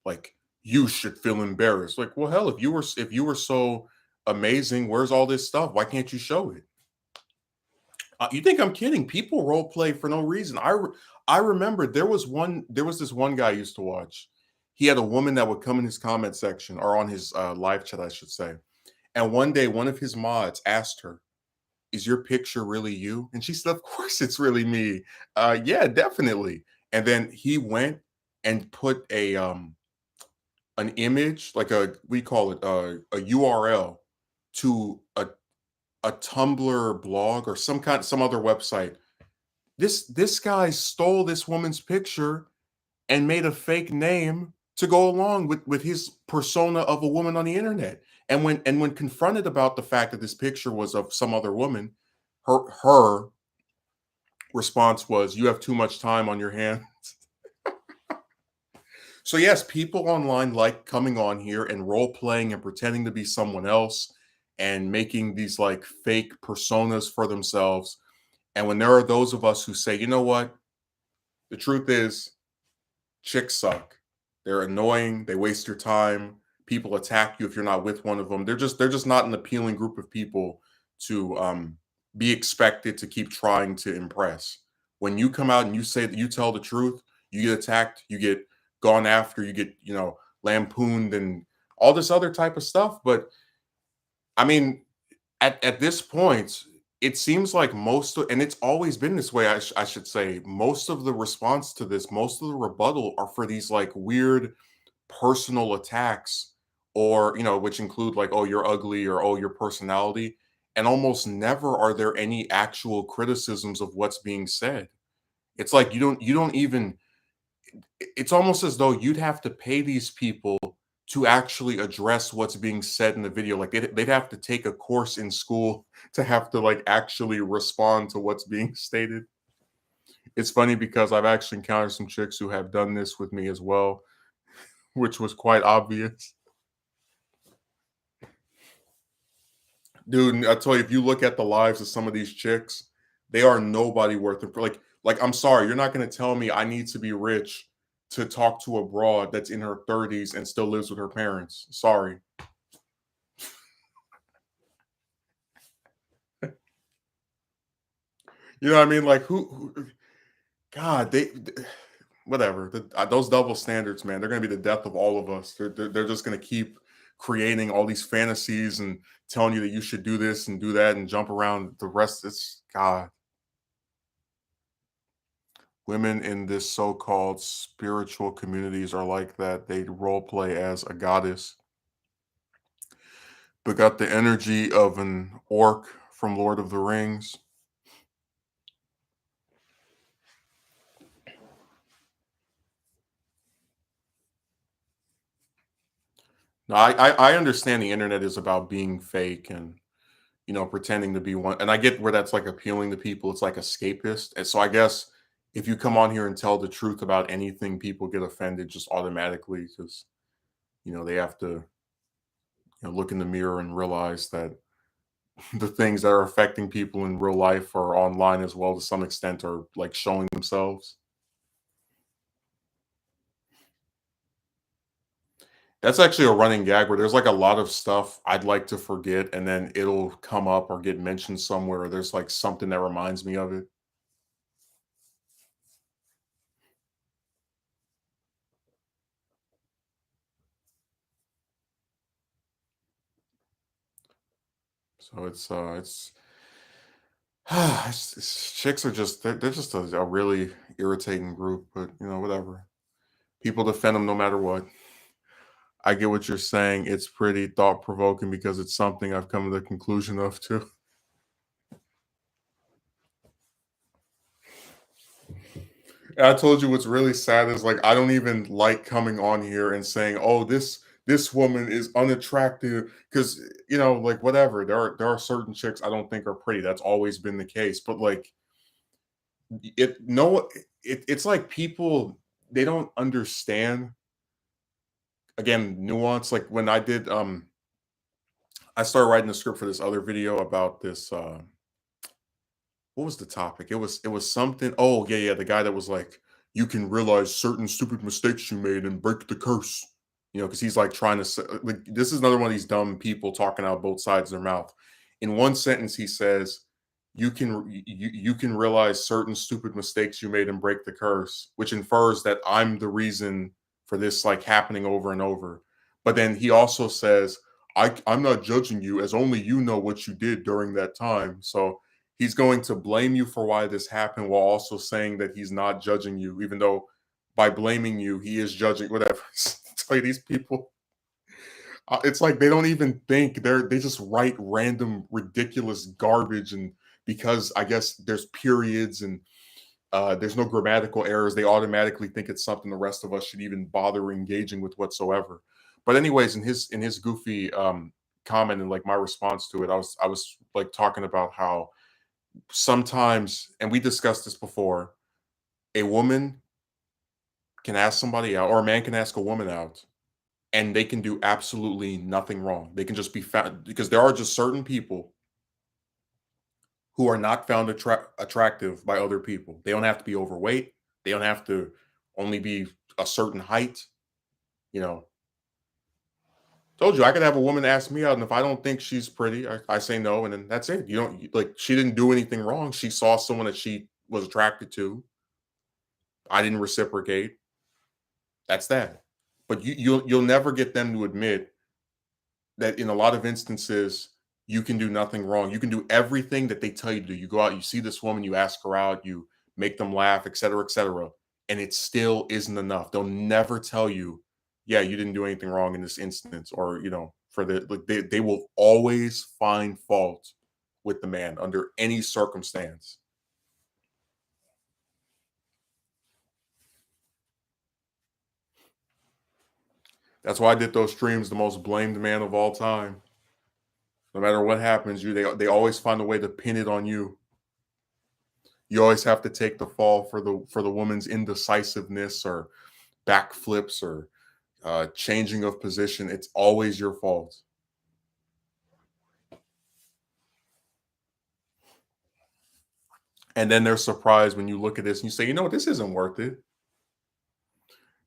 Like, you should feel embarrassed. Like, well, hell, if you were so amazing, where's all this stuff? Why can't you show it? You think I'm kidding? People role play for no reason. I remember there was this one guy I used to watch. He had a woman that would come in his comment section or on his live chat, I should say. And one day, one of his mods asked her, "Is your picture really you?" And she said, "Of course, it's really me. Yeah, definitely." And then he went and put an image, like we call it a URL to a Tumblr blog or some other website. This guy stole this woman's picture and made a fake name to go along with his persona of a woman on the internet. And when confronted about the fact that this picture was of some other woman, her response was, "You have too much time on your hands." So yes, people online like coming on here and role playing and pretending to be someone else and making these like fake personas for themselves. And when there are those of us who say, you know what, the truth is, chicks suck. They're annoying. They waste your time. People attack you if you're not with one of them. They're just not an appealing group of people to be expected to keep trying to impress. When you come out and you say that you tell the truth, you get attacked, you get gone after, you get lampooned and all this other type of stuff. But I mean, at this point, it seems like and it's always been this way. I should say most of the response to this, most of the rebuttal are for these like weird personal attacks, or which include like, oh, you're ugly, or oh, your personality, and almost never are there any actual criticisms of what's being said. It's like you don't even. It's almost as though you'd have to pay these people to actually address what's being said in the video. Like they'd have to take a course in school to have to like actually respond to what's being stated. It's funny because I've actually encountered some chicks who have done this with me as well, which was quite obvious. Dude, I tell you, if you look at the lives of some of these chicks, they are nobody worth it. Like I'm sorry, you're not going to tell me I need to be rich to talk to a broad that's in her 30s and still lives with her parents. Sorry. You know what I mean? Like God, whatever. Those double standards, man, they're going to be the death of all of us. They're just going to keep creating all these fantasies and telling you that you should do this and do that and jump around. The rest, it's God. Women in this so-called spiritual communities are like that. They role play as a goddess, but got the energy of an orc from Lord of the Rings. No, I understand the internet is about being fake and pretending to be one, and I get where that's like appealing to people. It's like escapist, and so I guess if you come on here and tell the truth about anything, people get offended just automatically because they have to look in the mirror and realize that the things that are affecting people in real life are online as well to some extent, are like showing themselves. That's actually a running gag where there's like a lot of stuff I'd like to forget and then it'll come up or get mentioned somewhere, or there's like something that reminds me of it. So chicks are just they're just a really irritating group, but whatever. People defend them no matter what. I get what you're saying. It's pretty thought provoking because it's something I've come to the conclusion of too. And I told you what's really sad is like I don't even like coming on here and saying, "Oh, this woman is unattractive because like whatever. There are certain chicks I don't think are pretty. That's always been the case. But like it no it's like people, they don't understand, again, nuance. Like when I started writing the script for this other video about this what was the topic? It was something. Oh, yeah, yeah, the guy that was like, "You can realize certain stupid mistakes you made and break the curse." Because he's like trying to say, like, this is another one of these dumb people talking out both sides of their mouth. In one sentence, he says, "You can realize certain stupid mistakes you made and break the curse," which infers that I'm the reason for this like happening over and over. But then he also says, I'm not judging you, as only you know what you did during that time. So he's going to blame you for why this happened while also saying that he's not judging you, even though by blaming you, he is judging whatever. Tell you these people, it's like they don't even think. They just write random ridiculous garbage, and because I guess there's periods and there's no grammatical errors, they automatically think it's something the rest of us should even bother engaging with whatsoever. But anyways, in his goofy comment and like my response to it, I was like talking about how sometimes, and we discussed this before, a woman can ask somebody out, or a man can ask a woman out, and they can do absolutely nothing wrong. They can just be found, because there are just certain people who are not found attractive by other people. They don't have to be overweight. They don't have to only be a certain height. You know, told you I could have a woman ask me out, and if I don't think she's pretty, I say no, and then that's it. Like, she didn't do anything wrong. She saw someone that she was attracted to. I didn't reciprocate. That's that. But you'll never get them to admit that in a lot of instances you can do nothing wrong. You can do everything that they tell you to do. You go out, you see this woman, you ask her out, you make them laugh, et cetera, and it still isn't enough. They'll never tell you, yeah, you didn't do anything wrong in this instance, or for the like they will always find fault with the man under any circumstance. That's why I did those streams, the most blamed man of all time. No matter what happens, they always find a way to pin it on you. You always have to take the fall for the woman's indecisiveness or backflips or changing of position. It's always your fault. And then they're surprised when you look at this and you say, this isn't worth it.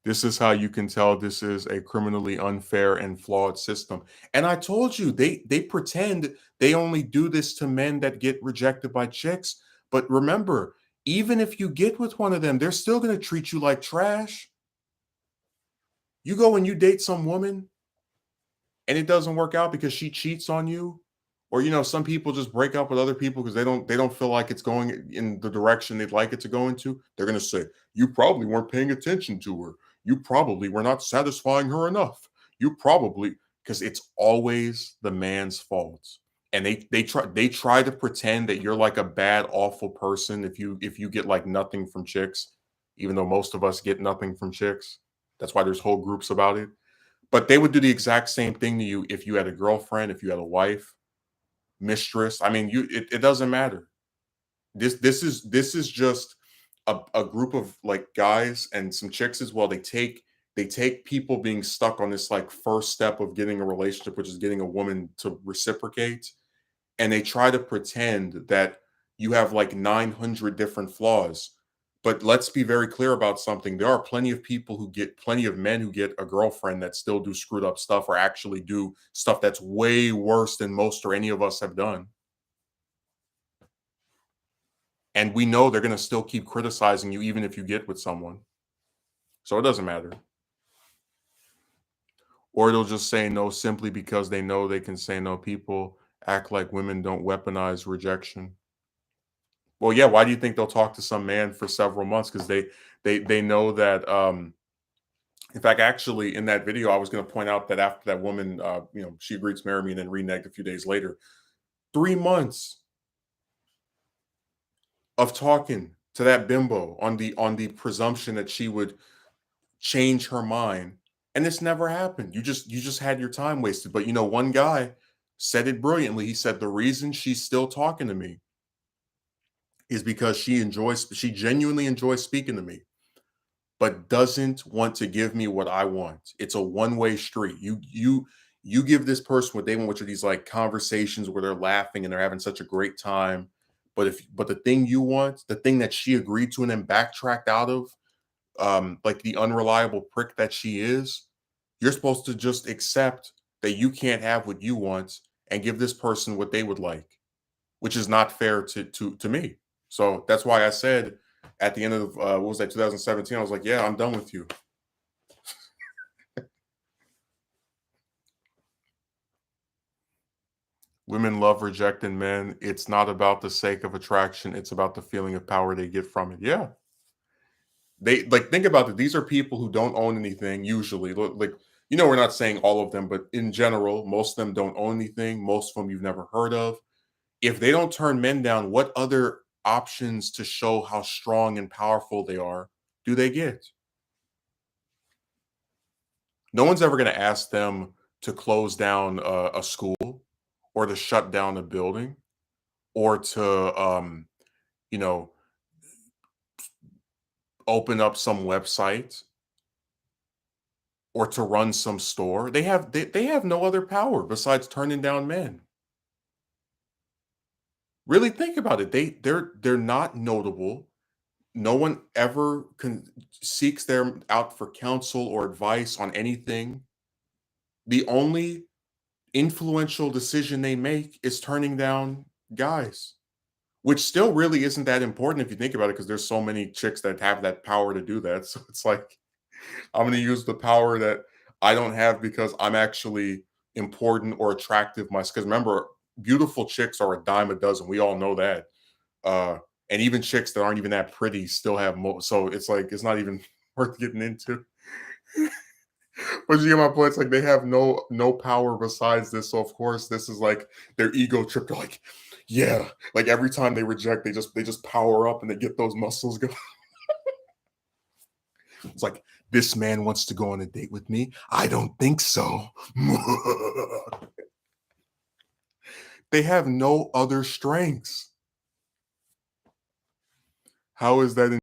This is how you can tell this is a criminally unfair and flawed system. And I told you, they pretend they only do this to men that get rejected by chicks. But remember, even if you get with one of them, they're still going to treat you like trash. You go and you date some woman and it doesn't work out because she cheats on you, or some people just break up with other people because they don't feel like it's going in the direction they'd like it to go into. They're going to say, you probably weren't paying attention to her, you probably were not satisfying her enough, you probably, because it's always the man's fault. And they try to pretend that you're like a bad, awful person if you get like nothing from chicks, even though most of us get nothing from chicks. That's why there's whole groups about it. But they would do the exact same thing to you if you had a girlfriend, if you had a wife, mistress. I mean, it doesn't matter. This is just a group of like guys and some chicks as well. They take people being stuck on this like first step of getting a relationship, which is getting a woman to reciprocate, and they try to pretend that you have like 900 different flaws. But let's be very clear about something. There are plenty of men who get a girlfriend that still do screwed up stuff, or actually do stuff that's way worse than most or any of us have done. And we know they're going to still keep criticizing you even if you get with someone. So it doesn't matter. Or they'll just say no simply because they know they can say no. People act like women don't weaponize rejection. Well, yeah, why do you think they'll talk to some man for several months? Because they know that in fact, actually in that video, I was going to point out that after that woman she agreed to marry me and then reneged a few days later. 3 months of talking to that bimbo on the presumption that she would change her mind. And this never happened. You just had your time wasted. But one guy said it brilliantly. He said the reason she's still talking to me is because she genuinely enjoys speaking to me, but doesn't want to give me what I want. It's a one-way street. You give this person what they want, which are these like conversations where they're laughing and they're having such a great time. But the thing you want, the thing that she agreed to and then backtracked out of, like the unreliable prick that she is, you're supposed to just accept that you can't have what you want and give this person what they would like, which is not fair to me. So that's why I said at the end of what was that 2017, I was like, yeah, I'm done with you. Women love rejecting men. It's not about the sake of attraction. It's about the feeling of power they get from it. Yeah. They like think about it. These are people who don't own anything usually. Like, we're not saying all of them, but in general, most of them don't own anything. Most of them you've never heard of. If they don't turn men down, what other options to show how strong and powerful they are do they get? No one's ever going to ask them to close down a school or to shut down a building or to, you know, open up some website or to run some store. They have no other power besides turning down men. Really think about it. They're not notable. No one ever seeks them out for counsel or advice on anything. The only influential decision they make is turning down guys, which still really isn't that important if you think about it, because there's so many chicks that have that power to do that. So it's like I'm going to use the power that I don't have because I'm actually important or attractive myself. Because remember, beautiful chicks are a dime a dozen. We all know that. Uh, and even chicks that aren't even that pretty still have so it's like it's not even worth getting into. But you get my point. It's like they have no power besides this. So of course this is like their ego trip. They're like, yeah, like every time they reject, they just power up and they get those muscles going. It's like this man wants to go on a date with me. I don't think so. They have no other strengths. How is that?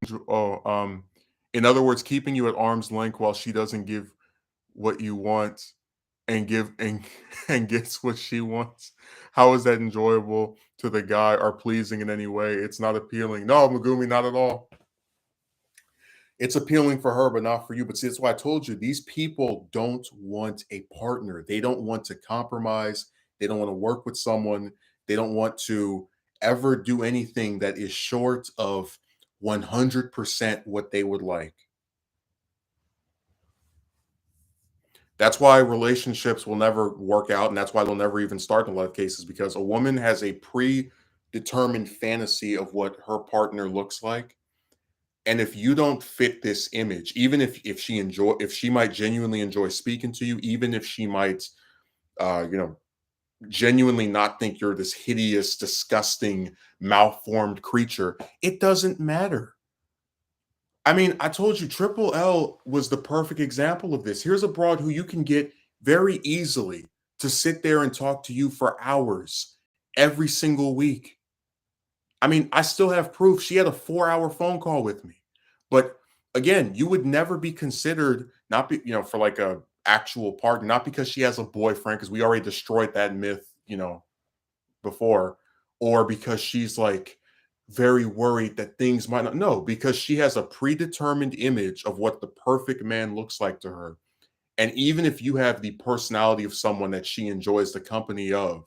In other words, keeping you at arm's length while she doesn't give what you want and give and and gets what she wants. How is that enjoyable to the guy or pleasing in any way? It's not appealing. No, Megumi, not at all. It's appealing for her, but not for you. But see, that's why I told you these people don't want a partner. They don't want to compromise. They don't want to work with someone. They don't want to ever do anything that is short of 100% what they would like. That's why relationships will never work out, and that's why they'll never even start in a lot of cases because a woman has a predetermined fantasy of what her partner looks like. And if you don't fit this image, even if she might genuinely enjoy speaking to you, even if she might genuinely not think you're this hideous, disgusting, malformed creature, it doesn't matter. I mean, I told you Triple L was the perfect example of this. Here's a broad who you can get very easily to sit there and talk to you for hours every single week. I mean, I still have proof. She had a 4-hour phone call with me. But again, you would never be considered not be, for like a actual partner, not because she has a boyfriend, because we already destroyed that myth, before, or because she's like very worried that things might not. No, because she has a predetermined image of what the perfect man looks like to her. And even if you have the personality of someone that she enjoys the company of,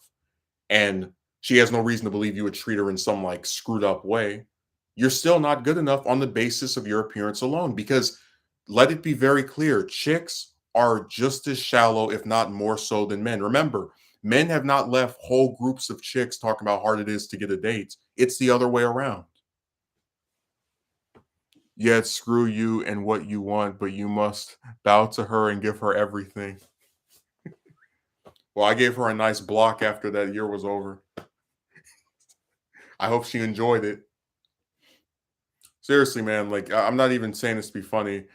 and she has no reason to believe you would treat her in some like screwed up way, you're still not good enough on the basis of your appearance alone. Because let it be very clear, chicks are just as shallow, if not more so, than men. Remember, men have not left whole groups of chicks talking about how hard it is to get a date. It's the other way around. Yet screw you and what you want, but you must bow to her and give her everything. Well, I gave her a nice block after that year was over. I hope she enjoyed it. Seriously, man, like I'm not even saying this to be funny.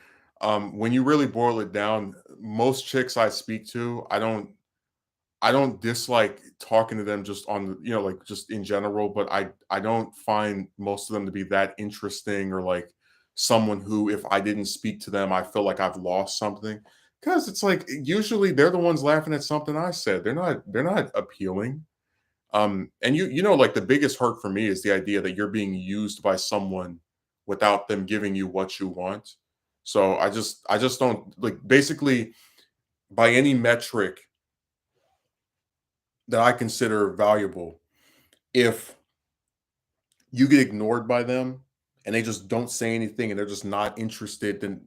When you really boil it down, most chicks I speak to, I don't dislike talking to them just on the, like just in general, but I don't find most of them to be that interesting or like someone who if I didn't speak to them, I feel like I've lost something. Because it's like usually they're the ones laughing at something I said. They're not appealing. And like the biggest hurt for me is the idea that you're being used by someone without them giving you what you want. So I just don't like basically by any metric that I consider valuable, if you get ignored by them and they just don't say anything and they're just not interested, then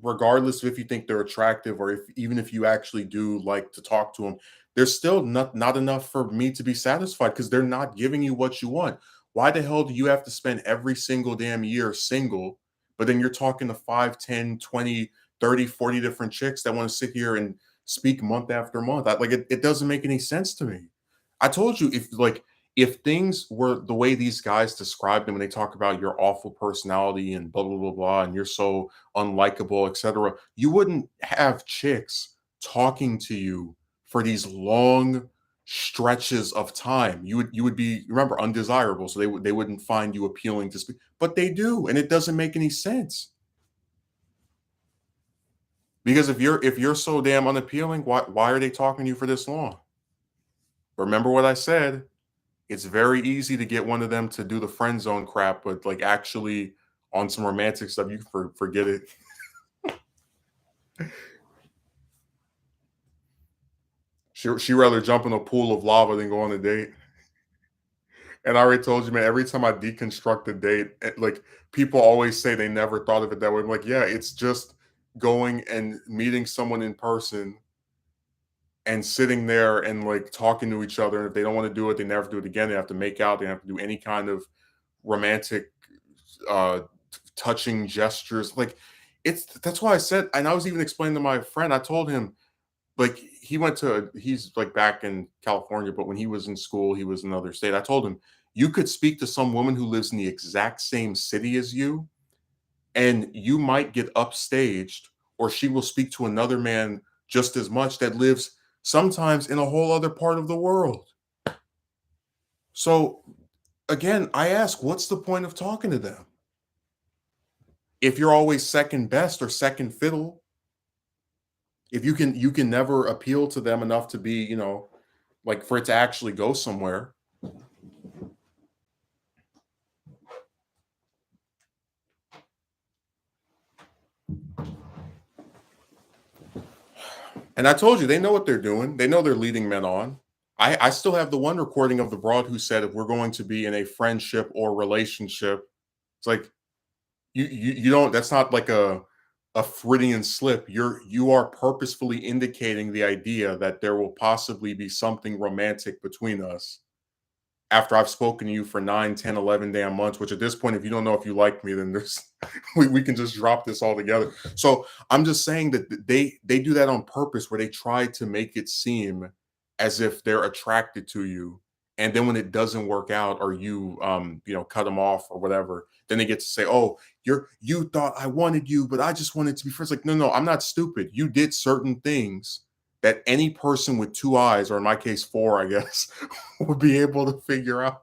regardless of if you think they're attractive or if even if you actually do like to talk to them, there's still not enough for me to be satisfied because they're not giving you what you want. Why the hell do you have to spend every single damn year single, but then you're talking to 5, 10, 20, 30, 40 different chicks that want to sit here and speak month after month? It doesn't make any sense to me. I told you if things were the way these guys describe them when they talk about your awful personality and blah blah blah blah and you're so unlikable, etc., you wouldn't have chicks talking to you for these long stretches of time. You would be, remember, undesirable, so they wouldn't find you appealing to speak, but they do, and it doesn't make any sense because if you're so damn unappealing, why are they talking to you for this long? Remember what I said. It's very easy to get one of them to do the friend zone crap, but like actually on some romantic stuff, you forget it. She rather jump in a pool of lava than go on a date. And I already told you, man, every time I deconstruct a date, like people always say they never thought of it that way. I'm like, yeah, it's just going and meeting someone in person and sitting there and like talking to each other. And if they don't want to do it, they never do it again. They have to make out. They have to do any kind of romantic uh touching gestures. Like that's why I said, and I was even explaining to my friend, I told him, like he's like back in California, but when he was in school, he was in another state. I told him, you could speak to some woman who lives in the exact same city as you, and you might get upstaged, or she will speak to another man just as much that lives sometimes in a whole other part of the world. So again, I ask, what's the point of talking to them? If you're always second best or second fiddle, if you can never appeal to them enough to be, like for it to actually go somewhere. And I told you, they know what they're doing. They know they're leading men on. I still have the one recording of the broad who said if we're going to be in a friendship or relationship, it's like you don't, that's not like a Freudian slip. You are purposefully indicating the idea that there will possibly be something romantic between us after I've spoken to you for 9, 10, 11 damn months, which at this point, if you don't know if you like me, then there's we can just drop this all together. So I'm just saying that they do that on purpose where they try to make it seem as if they're attracted to you. And then when it doesn't work out or you cut them off or whatever, then they get to say, oh, you thought I wanted you, but I just wanted to be friends. Like, no, no, I'm not stupid. You did certain things that any person with two eyes, or in my case, four, I guess, would be able to figure out.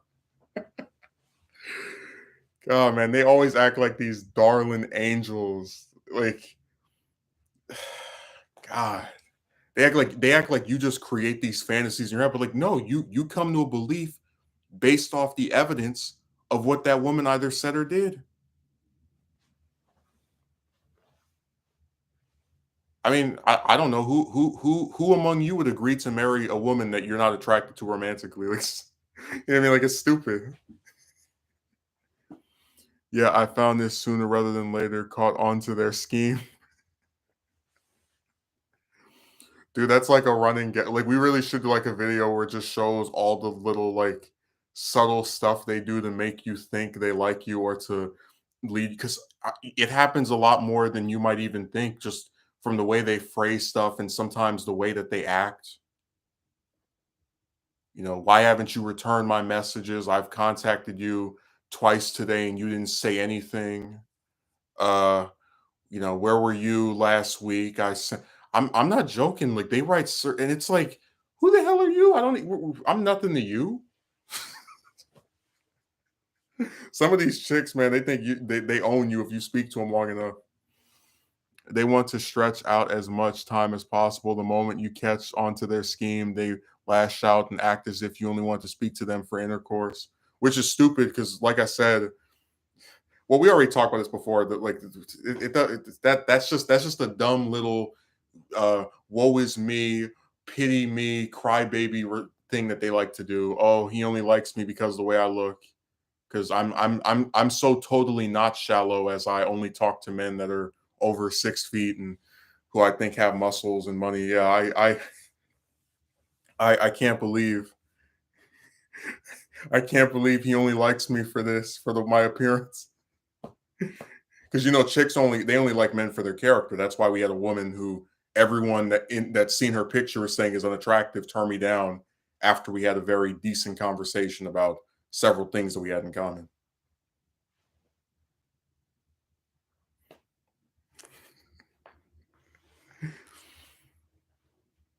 Oh man, they always act like these darling angels. Like, God, they act like you just create these fantasies in your head. But like, no, you come to a belief based off the evidence of what that woman either said or did. I mean, I don't know who among you would agree to marry a woman that you're not attracted to romantically. Like, you know what I mean? Like, it's stupid. Yeah, I found this sooner rather than later, caught on to their scheme. Dude, that's like a running get, like, we really should do, like, a video where it just shows all the little, like, subtle stuff they do to make you think they like you or to lead, because it happens a lot more than you might even think just from the way they phrase stuff and sometimes the way that they act. "Why haven't you returned my messages? I've contacted you twice today and you didn't say anything." Uh where were you last week? I'm not joking. Like they write, and it's like, who the hell are you? I don't. I'm nothing to you. Some of these chicks, man, they think they own you if you speak to them long enough. They want to stretch out as much time as possible. The moment you catch onto their scheme, they lash out and act as if you only want to speak to them for intercourse, which is stupid because, like I said, well, we already talked about this before. That like that's just a dumb little woe is me, pity me, crybaby thing that they like to do. Oh, he only likes me because of the way I look. Because I'm so totally not shallow as I only talk to men that are over 6 feet and who I think have muscles and money. Yeah, I can't believe I can't believe he only likes me for this for my appearance. Because chicks only like men for their character. That's why we had a woman who everyone that's seen her picture is saying is unattractive turned me down after we had a very decent conversation about several things that we had in common.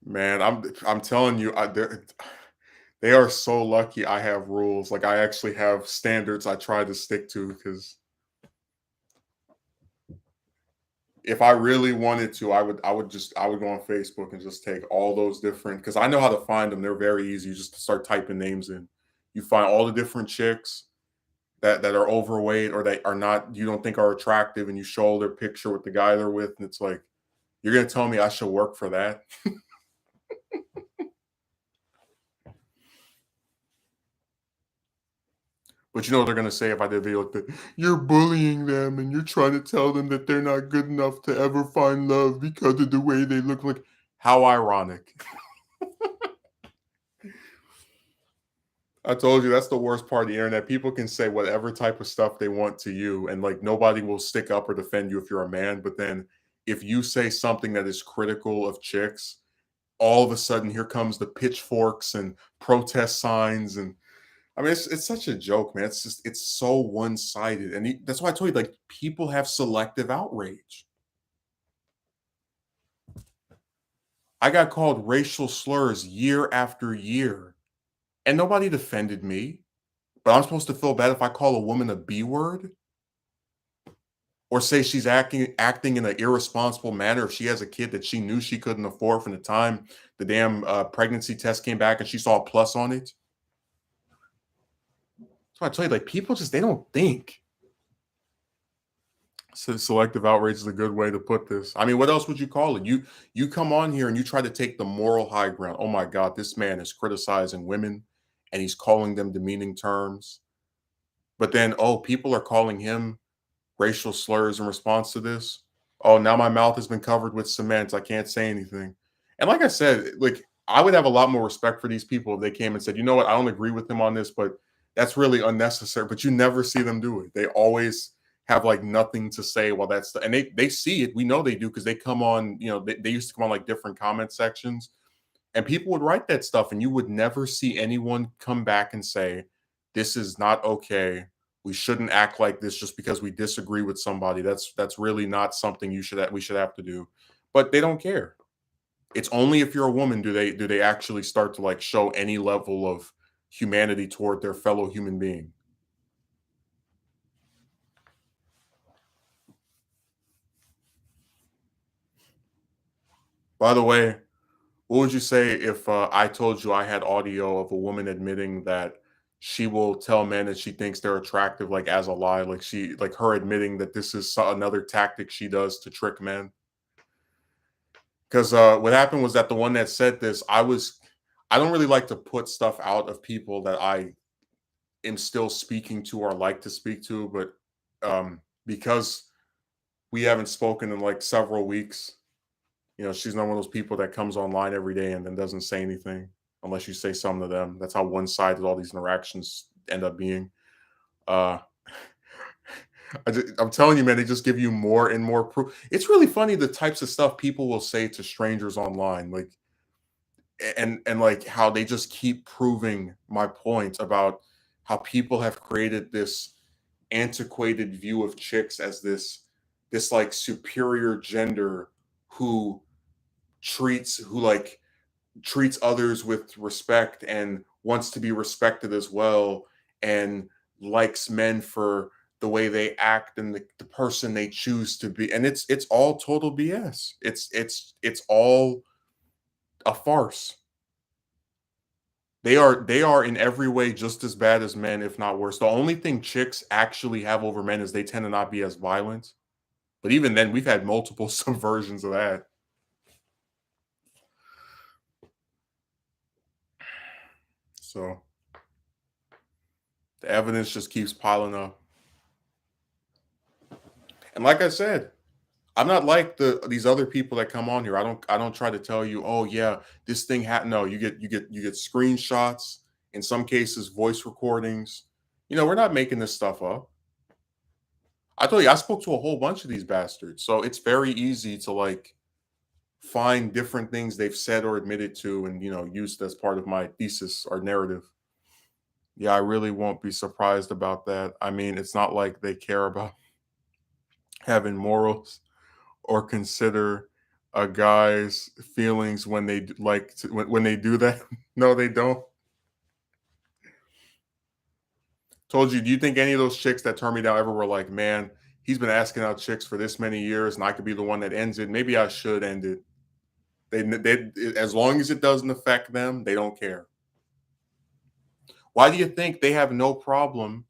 Man, I'm telling you, they are so lucky I have rules. Like I actually have standards I try to stick to because if I really wanted to, I would go on Facebook and just take all those different because I know how to find them. They're very easy. You just start typing names in. You find all the different chicks that are overweight or that are not you don't think are attractive, and you show their picture with the guy they're with, and it's like, you're gonna tell me I should work for that? But you know what they're gonna say if I did a video like that? You're bullying them and you're trying to tell them that they're not good enough to ever find love because of the way they look like. How ironic. I told you that's the worst part of the internet. People can say whatever type of stuff they want to you, and like nobody will stick up or defend you if you're a man. But then if you say something that is critical of chicks, all of a sudden here comes the pitchforks and protest signs. And I mean, it's such a joke, man. It's so one sided, and that's why I told you like people have selective outrage. I got called racial slurs year after year, and nobody defended me. But I'm supposed to feel bad if I call a woman a B word or say she's acting in an irresponsible manner if she has a kid that she knew she couldn't afford from the time the damn pregnancy test came back and she saw a plus on it. So I tell you, like people just they don't think. So selective outrage is a good way to put this. I mean, what else would you call it? You come on here and you try to take the moral high ground. Oh my God, this man is criticizing women and he's calling them demeaning terms. But then, oh, people are calling him racial slurs in response to this. Oh, now my mouth has been covered with cement. I can't say anything. And like I said, like I would have a lot more respect for these people if they came and said, you know what, I don't agree with him on this, but that's really unnecessary. But you never see them do it. They always have like nothing to say while and they see it. We know they do because they come on, they used to come on like different comment sections and people would write that stuff, and you would never see anyone come back and say, "This is not okay. We shouldn't act like this just because we disagree with somebody. That's really not something we should have to do." But they don't care. It's only if you're a woman do they actually start to like show any level of humanity toward their fellow human being. By the way, what would you say if I told you I had audio of a woman admitting that she will tell men that she thinks they're attractive, like as a lie, like her admitting that this is another tactic she does to trick men? Because what happened was that the one that said this, I don't really like to put stuff out of people that I am still speaking to or like to speak to, but because we haven't spoken in like several weeks. She's not one of those people that comes online every day and then doesn't say anything unless you say something to them. That's how one-sided all these interactions end up being. Uh, I'm telling you, man, they just give you more and more proof. It's really funny the types of stuff people will say to strangers online, like and like how they just keep proving my point about how people have created this antiquated view of chicks as this like superior gender who treats others with respect and wants to be respected as well, and likes men for the way they act and the person they choose to be. And it's all total BS. It's all a farce. They are in every way just as bad as men, if not worse. The only thing chicks actually have over men is they tend to not be as violent. But even then, we've had multiple subversions of that. So the evidence just keeps piling up. And like I said, I'm not like these other people that come on here. I don't try to tell you, oh yeah, this thing happened. No, you get screenshots, in some cases voice recordings. We're not making this stuff up. I told you I spoke to a whole bunch of these bastards. So it's very easy to like find different things they've said or admitted to and use it as part of my thesis or narrative. Yeah, I really won't be surprised about that. I mean, it's not like they care about having morals or consider a guy's feelings when they when they do that. No, they don't. Told you, do you think any of those chicks that turned me down ever were like, man, he's been asking out chicks for this many years and I could be the one that ends it. Maybe I should end it. They as long as it doesn't affect them, they don't care. Why do you think they have no problem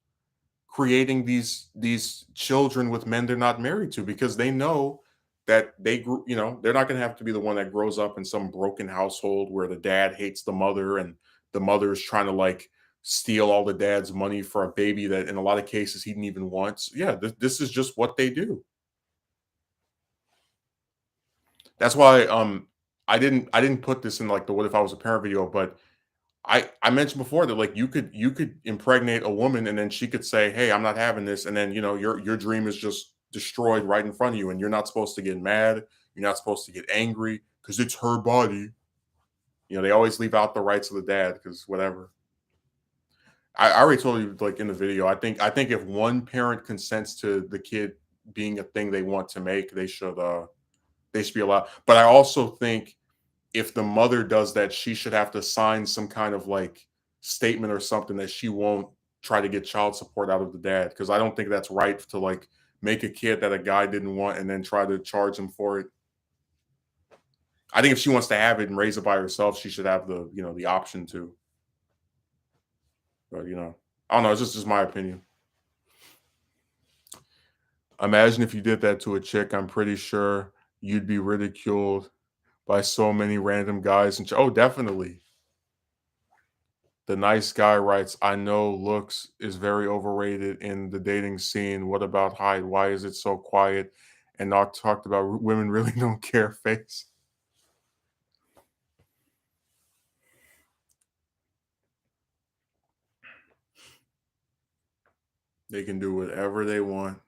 creating these children with men they're not married to? Because they know that they're not going to have to be the one that grows up in some broken household where the dad hates the mother and the mother is trying to like steal all the dad's money for a baby that in a lot of cases he didn't even want. So, yeah, this is just what they do. That's why I didn't put this in like the what if I was a parent video, but I mentioned before that like you could impregnate a woman and then she could say, "Hey, I'm not having this," and then your dream is just destroyed right in front of you, and you're not supposed to get mad. You're not supposed to get angry because it's her body. They always leave out the rights of the dad because whatever. I already told you like in the video. I think if one parent consents to the kid being a thing they want to make, they should be allowed. But I also think if the mother does that, she should have to sign some kind of like statement or something that she won't try to get child support out of the dad. Because I don't think that's right to like make a kid that a guy didn't want and then try to charge him for it. I think if she wants to have it and raise it by herself, she should have the option to. But I don't know. It's just my opinion. Imagine if you did that to a chick. I'm pretty sure you'd be ridiculed by so many random guys. And oh, definitely. The nice guy writes, I know looks is very overrated in the dating scene. What about height? Why is it so quiet and not talked about? Women really don't care face. They can do whatever they want.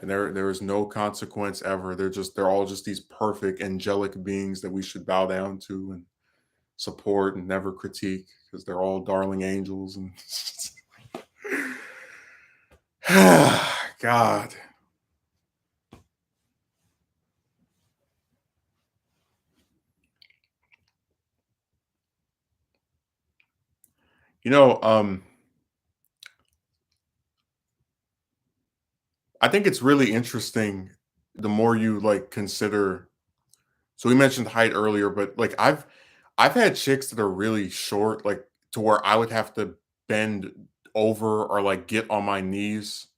And there is no consequence ever. They're all just these perfect angelic beings that we should bow down to and support and never critique because they're all darling angels and God. You know, I think it's really interesting the more you like consider. So we mentioned height earlier, but like I've had chicks that are really short, like to where I would have to bend over or like get on my knees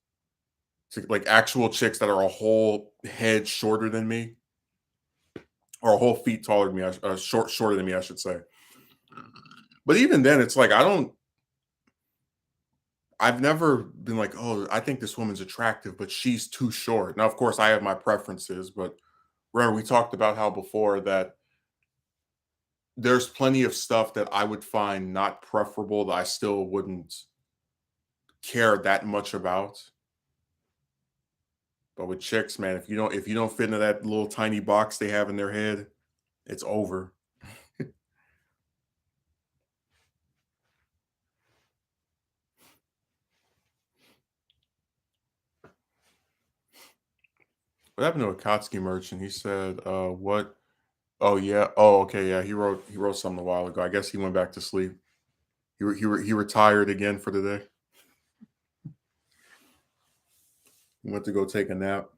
to like actual chicks that are a whole head shorter than me or a whole feet taller than me, shorter than me, I should say. But even then, it's like I've never been like, oh, I think this woman's attractive, but she's too short. Now, of course, I have my preferences, but remember we talked about how before that there's plenty of stuff that I would find not preferable that I still wouldn't care that much about. But with chicks, man, if you don't fit into that little tiny box they have in their head, it's over. What happened to a Kotsky merchant? He said, what? Oh yeah. Oh, okay. Yeah. He wrote something a while ago. I guess he went back to sleep. He retired again for the day. He went to go take a nap.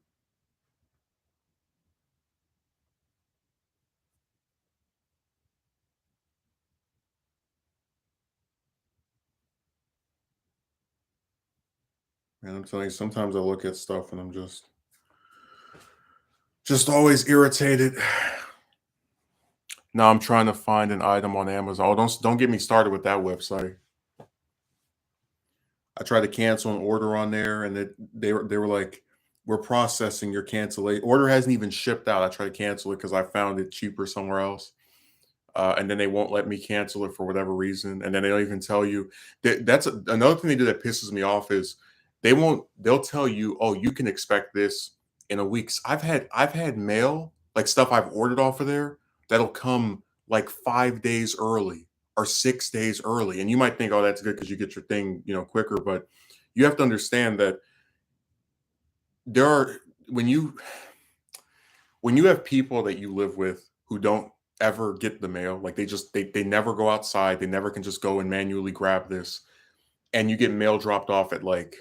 And I'm telling you, sometimes I look at stuff and I'm just always irritated. Now I'm trying to find an item on Amazon. Oh, don't get me started with that website. I tried to cancel an order on there, and they were like, "We're processing your cancellation. Order hasn't even shipped out." I tried to cancel it because I found it cheaper somewhere else, and then they won't let me cancel it for whatever reason. And then they don't even tell you that. Another thing they do that pisses me off is they won't. They'll tell you, "Oh, you can expect this in a week." I've had mail like stuff I've ordered off of there that'll come like 5 days early or 6 days early, and you might think, "Oh, that's good because you get your thing, quicker." But you have to understand that there are when you have people that you live with who don't ever get the mail, like they never go outside, they never can just go and manually grab this, and you get mail dropped off at like,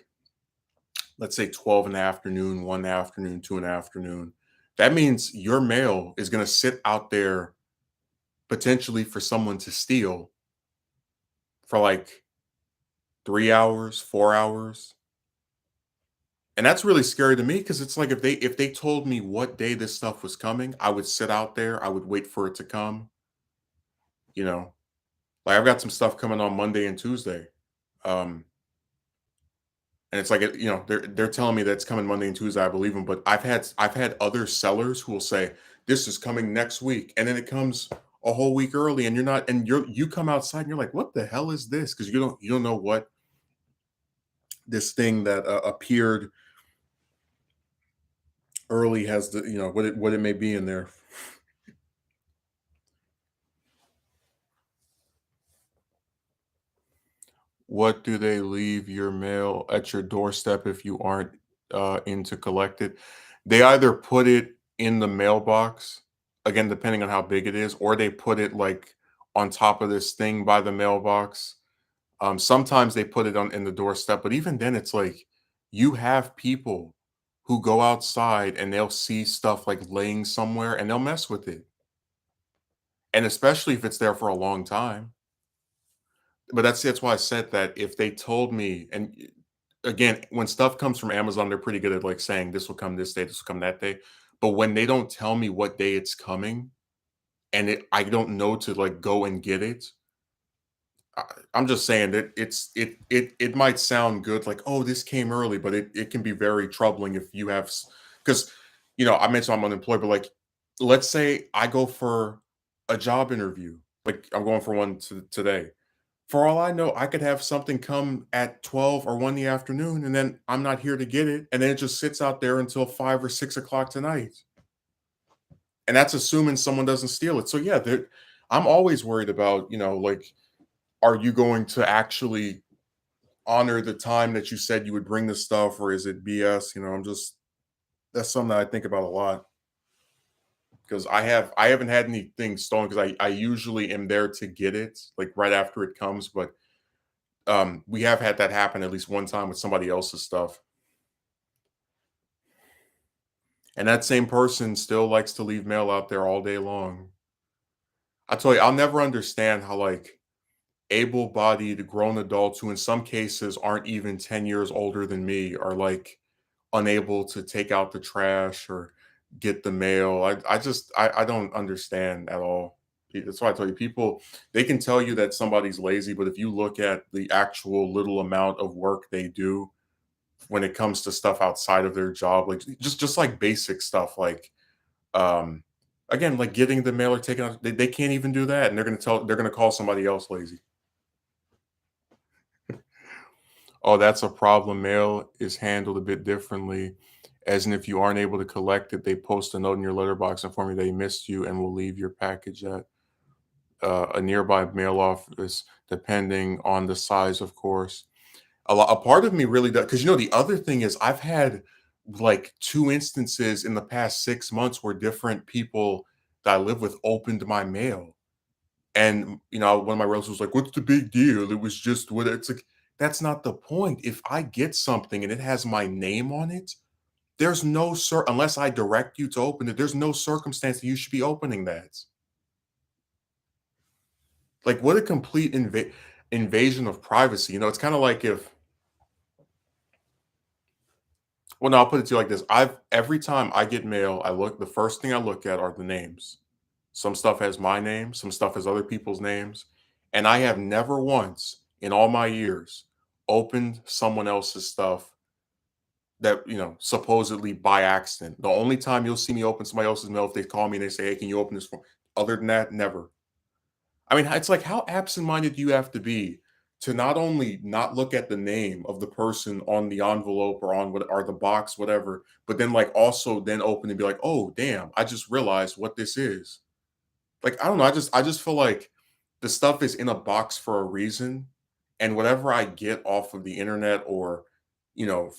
let's say 12 in the afternoon, 1 in the afternoon, 2 in the afternoon. That means your mail is going to sit out there potentially for someone to steal for like 3 hours, 4 hours. And that's really scary to me because it's like if they told me what day this stuff was coming, I would sit out there, I would wait for it to come, you know. Like I've got some stuff coming on Monday and Tuesday. Um, and it's like they're telling me that it's coming Monday and Tuesday, I believe them, but I've had other sellers who will say this is coming next week, and then it comes a whole week early, and you come outside and you're like, what the hell is this? Because you don't know what this thing that appeared early has the what it may be in there. What do they leave your mail at your doorstep if you aren't in to collect it? They either put it in the mailbox, again, depending on how big it is, or they put it like on top of this thing by the mailbox. Sometimes they put it on in the doorstep, but even then, it's like you have people who go outside and they'll see stuff like laying somewhere and they'll mess with it. And especially if it's there for a long time. But that's why I said that if they told me, and again, when stuff comes from Amazon, they're pretty good at like saying this will come this day, this will come that day. But when they don't tell me what day it's coming, and I don't know to like go and get it, I, I'm just saying that it might sound good, like, oh, this came early, but it can be very troubling if you have, because I mentioned I'm unemployed, but like, let's say I go for a job interview, like I'm going for one today. For all I know, I could have something come at 12 or 1 in the afternoon, and then I'm not here to get it, and then it just sits out there until 5 or 6 o'clock tonight, and that's assuming someone doesn't steal it. So, yeah, I'm always worried about, like, are you going to actually honor the time that you said you would bring the stuff, or is it BS? That's something that I think about a lot because I haven't had anything stolen because I usually am there to get it, like, right after it comes, but we have had that happen at least one time with somebody else's stuff. And that same person still likes to leave mail out there all day long. I tell you, I'll never understand how like able-bodied grown adults who in some cases aren't even 10 years older than me are like unable to take out the trash or get the mail. I don't understand at all. That's why I tell you, people, they can tell you that somebody's lazy, but if you look at the actual little amount of work they do when it comes to stuff outside of their job, like just like basic stuff, like um again, like getting the mail or taking out, they can't even do that, and they're gonna call somebody else lazy. Oh, that's a problem. Mail is handled a bit differently, as in if you aren't able to collect it, they post a note in your letterbox informing they missed you and will leave your package at a nearby mail office, depending on the size, of course. A part of me really does, because the other thing is I've had like 2 instances in the past 6 months where different people that I live with opened my mail. And, one of my relatives was like, "What's the big deal? It was just what." It's like, that's not the point. If I get something and it has my name on it, there's no unless I direct you to open it, there's no circumstance that you should be opening that. Like, what a complete invasion of privacy. It's kinda like if well, no, I'll put it to you like this. Every time I get mail, the first thing I look at are the names. Some stuff has my name, some stuff has other people's names, and I have never once in all my years opened someone else's stuff that, supposedly by accident. The only time you'll see me open somebody else's mail if they call me and they say, "Hey, can you open this for?" Other than that, never. I mean, it's like, how absent-minded do you have to be to not only not look at the name of the person on the envelope or on what or the box, whatever, but then like also then open and be like, "Oh, damn, I just realized what this is." Like, I don't know, I just feel like the stuff is in a box for a reason, and whatever I get off of the internet or,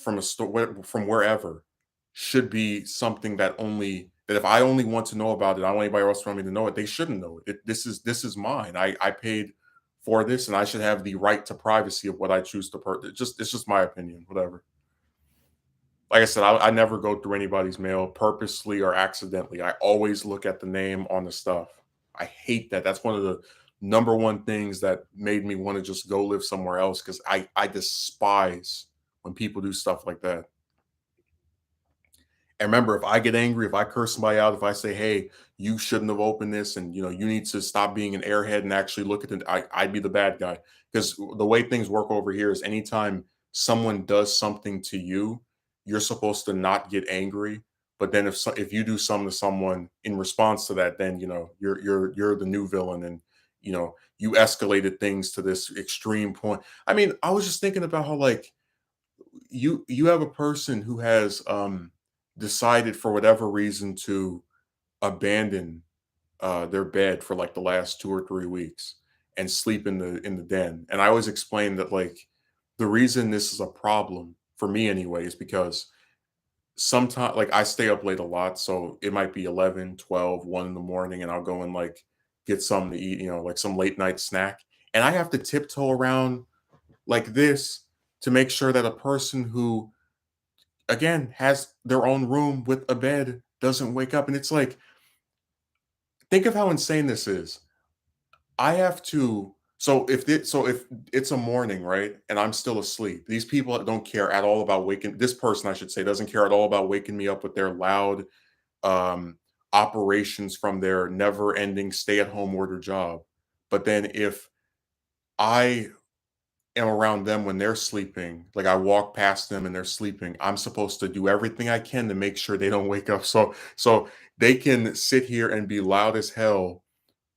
from a store, from wherever, should be something that if I only want to know about it, I don't want anybody else around me to know it, they shouldn't know it. This is mine. I paid for this, and I should have the right to privacy of what I choose to purchase. It's just my opinion, whatever. Like I said, I never go through anybody's mail purposely or accidentally. I always look at the name on the stuff. I hate that. That's one of the number one things that made me want to just go live somewhere else because I despise when people do stuff like that. And remember, if I get angry, if I curse somebody out, if I say, "Hey, you shouldn't have opened this, and you need to stop being an airhead and actually look at it," I'd be the bad guy. Because the way things work over here is anytime someone does something to you, you're supposed to not get angry. But then if you do something to someone in response to that, then you're the new villain, and you escalated things to this extreme point. I mean, I was just thinking about how like you have a person who has decided for whatever reason to abandon their bed for like the last 2 or 3 weeks and sleep in the den. And I always explain that like the reason this is a problem for me anyway is because sometimes like I stay up late a lot, so it might be 11, 12, 1 in the morning, and I'll go and like get something to eat, like some late night snack, and I have to tiptoe around like this to make sure that a person who again has their own room with a bed doesn't wake up. And it's like, think of how insane this is. I have to so if it's a morning, right, and I'm still asleep, these people don't care at all about waking this person, I should say, doesn't care at all about waking me up with their loud um operations from their never-ending stay-at-home order job. But then if I am around them when they're sleeping, like I walk past them and they're sleeping, I'm supposed to do everything I can to make sure they don't wake up. So they can sit here and be loud as hell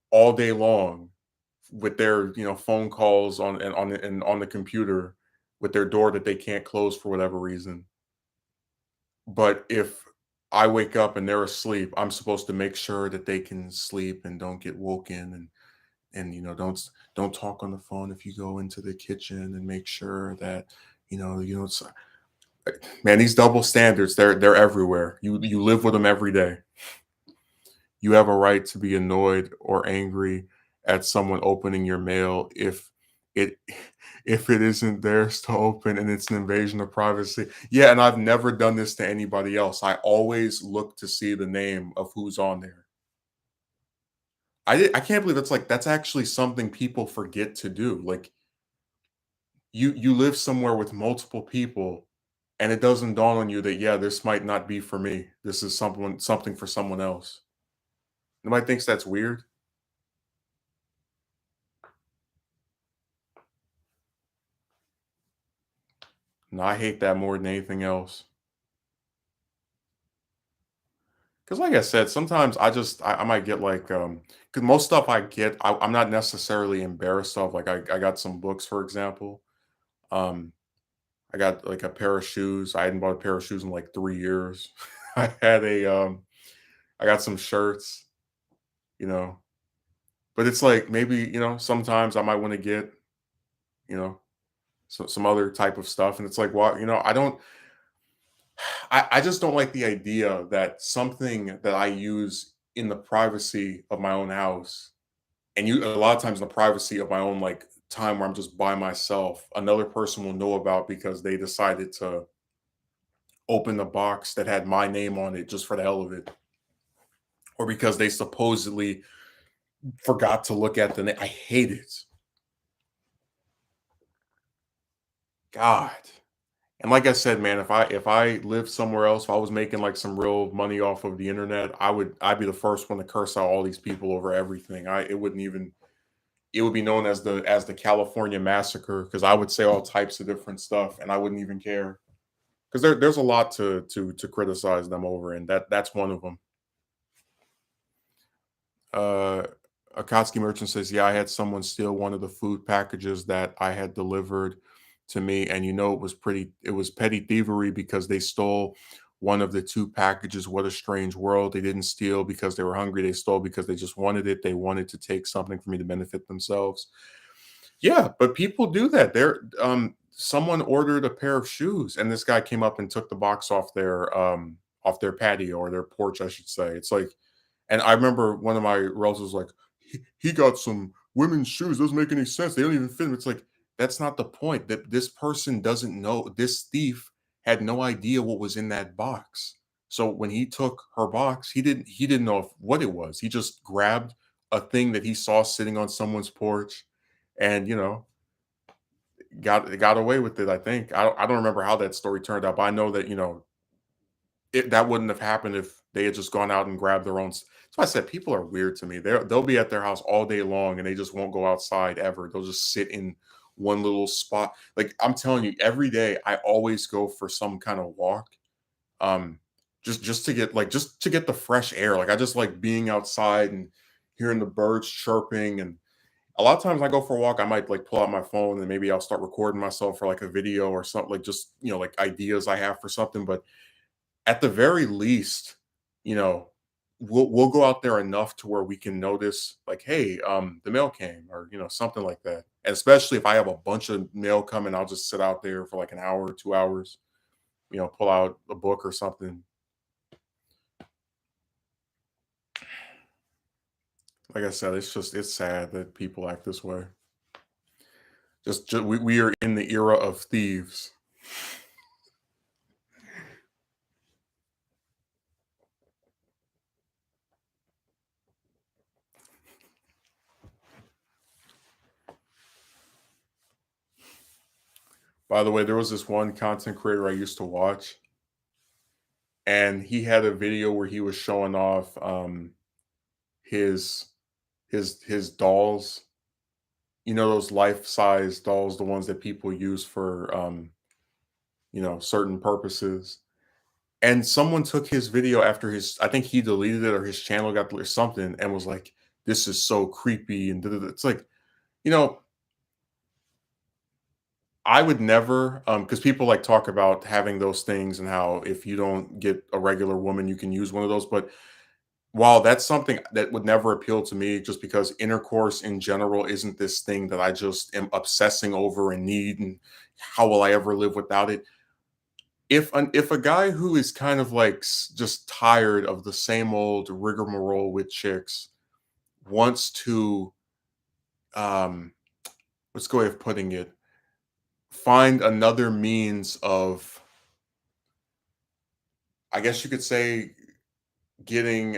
all day long with their, phone calls on the computer with their door that they can't close for whatever reason. But if I wake up and they're asleep, I'm supposed to make sure that they can sleep and don't get woken, and don't talk on the phone if you go into the kitchen, and make sure that it's, man, these double standards, they're everywhere. You live with them every day. You have a right to be annoyed or angry at someone opening your mail it if it isn't theirs to open and it's an invasion of privacy. Yeah, and I've never done this to anybody else. I always look to see the name of who's on there. I can't believe that's actually something people forget to do. Like you live somewhere with multiple people, and it doesn't dawn on you that, yeah, this might not be for me. This is something for someone else. Nobody thinks that's weird. No, I hate that more than anything else. Because like I said, sometimes I might get like because most stuff I get, I'm not necessarily embarrassed of. Like I got some books, for example. Um, I got like a pair of shoes. I hadn't bought a pair of shoes in like 3 years. I had I got some shirts, you know. But it's like maybe, sometimes I might want to get, you know, some other type of stuff. And it's like, well, I don't I just don't like the idea that something that I use in the privacy of my own house, and you a lot of times in the privacy of my own like time where I'm just by myself, another person will know about because they decided to open the box that had my name on it just for the hell of it, or because they supposedly forgot to look at the name. I hate it. God. And like I said, man, if I lived somewhere else, if I was making like some real money off of the internet, I'd be the first one to curse out all these people over everything. I it wouldn't even it would be known as the California massacre because I would say all types of different stuff and I wouldn't even care. Because there's a lot to criticize them over, and that's one of them. Uh, Akatsuki Merchant says, "Yeah, I had someone steal one of the food packages that I had delivered to me, and it was petty thievery because they stole one of the two packages. What a strange world! They didn't steal because they were hungry. They stole because they just wanted it. They wanted to take something for me to benefit themselves." Yeah, but people do that. Someone ordered a pair of shoes, and this guy came up and took the box off their patio or their porch, I should say. It's like, and I remember one of my relatives was like, he got some women's shoes. Doesn't make any sense. They don't even fit him. It's like, that's not the point. That this person doesn't know. This thief had no idea what was in that box. So when he took her box, he didn't know what it was. He just grabbed a thing that he saw sitting on someone's porch, and got away with it. I think I don't remember how that story turned out, but I know that that wouldn't have happened if they had just gone out and grabbed their own. So I said people are weird to me. They'll be at their house all day long and they just won't go outside ever. They'll just sit in one little spot. Like I'm telling you, every day I always go for some kind of walk. Um, just to get just to get the fresh air. Like I just like being outside and hearing the birds chirping. And a lot of times I go for a walk, I might like pull out my phone and maybe I'll start recording myself for like a video or something, like just like ideas I have for something. But at the very least, you know, we'll go out there enough to where we can notice, like, hey, the mail came, or something like that. And especially if I have a bunch of mail coming, I'll just sit out there for like an hour, 2 hours, pull out a book or something. Like I said, it's sad that people act this way. We are in the era of thieves. By the way, there was this one content creator I used to watch, and he had a video where he was showing off his his dolls. Those life-size dolls, the ones that people use for certain purposes. And someone took his video after I think he deleted it or his channel got or something and was like, this is so creepy and da, da, da. It's like, you know, I would never because people like talk about having those things and how if you don't get a regular woman, you can use one of those. But while that's something that would never appeal to me, just because intercourse in general isn't this thing that I just am obsessing over and need, and how will I ever live without it? If a guy who is kind of like just tired of the same old rigmarole with chicks wants to, um, what's the way of putting it, find another means of, I guess you could say, getting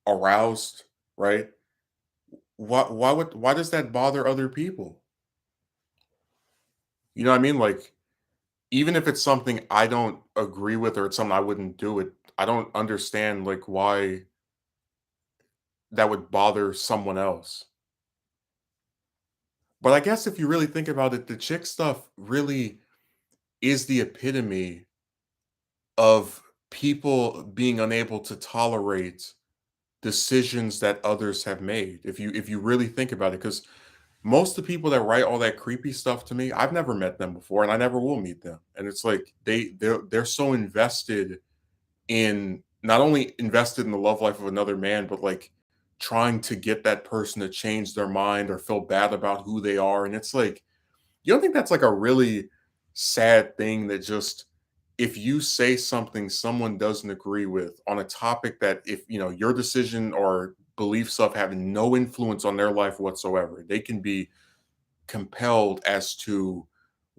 aroused, right? Why does that bother other people? You know what I mean? Like, even if it's something I don't agree with or it's something I wouldn't do it, I don't understand like why that would bother someone else. But I guess if you really think about it, the chick stuff really is the epitome of people being unable to tolerate decisions that others have made. If you really think about it, because most of the people that write all that creepy stuff to me, I've never met them before and I never will meet them. And it's like they're so invested in, not only invested in the love life of another man, but like trying to get that person to change their mind or feel bad about who they are. And it's like, you don't think that's like a really sad thing that just if you say something someone doesn't agree with on a topic that, if your decision or belief stuff have no influence on their life whatsoever, they can be compelled as to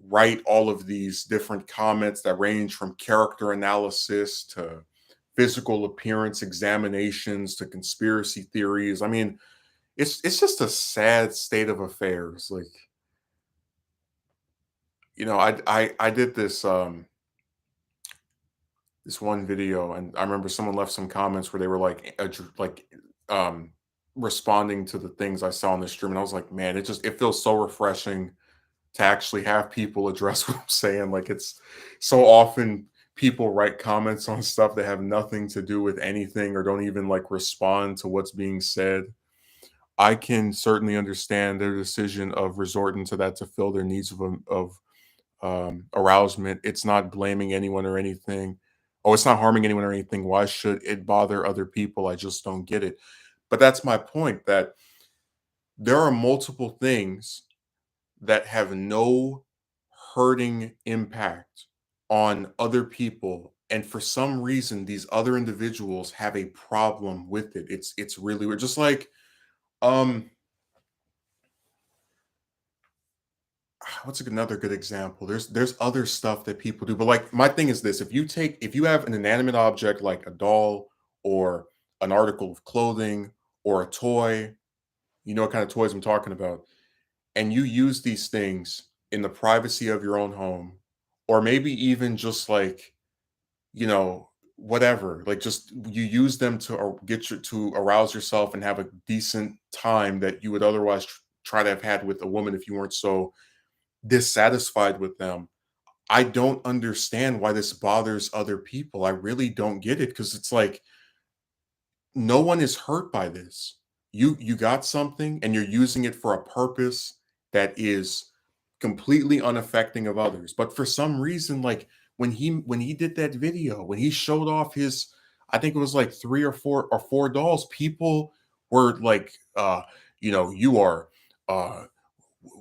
write all of these different comments that range from character analysis to physical appearance examinations to conspiracy theories. I mean, it's just a sad state of affairs. Like, I did this one video, and I remember someone left some comments where they were like um responding to the things I saw on the stream, and I was like, man, it feels so refreshing to actually have people address what I'm saying. Like, it's so often people write comments on stuff that have nothing to do with anything or don't even like respond to what's being said. I can certainly understand their decision of resorting to that to fill their needs of arousement. It's not blaming anyone or anything. Oh, it's not harming anyone or anything. Why should it bother other people? I just don't get it. But that's my point, that there are multiple things that have no hurting impact on other people, and for some reason these other individuals have a problem with it. It's really weird. Just like, um what's another good example? There's other stuff that people do, but like, my thing is this: if you have an inanimate object like a doll or an article of clothing or a toy, you know what kind of toys I'm talking about, and you use these things in the privacy of your own home, or maybe even just like, whatever, like, just you use them to to arouse yourself and have a decent time that you would otherwise try to have had with a woman if you weren't so dissatisfied with them. I don't understand why this bothers other people. I really don't get it, because it's like, no one is hurt by this. You got something and you're using it for a purpose that is completely unaffecting of others. But for some reason, like, when he did that video, when he showed off his, I think it was like three or four dolls, people were like, you are,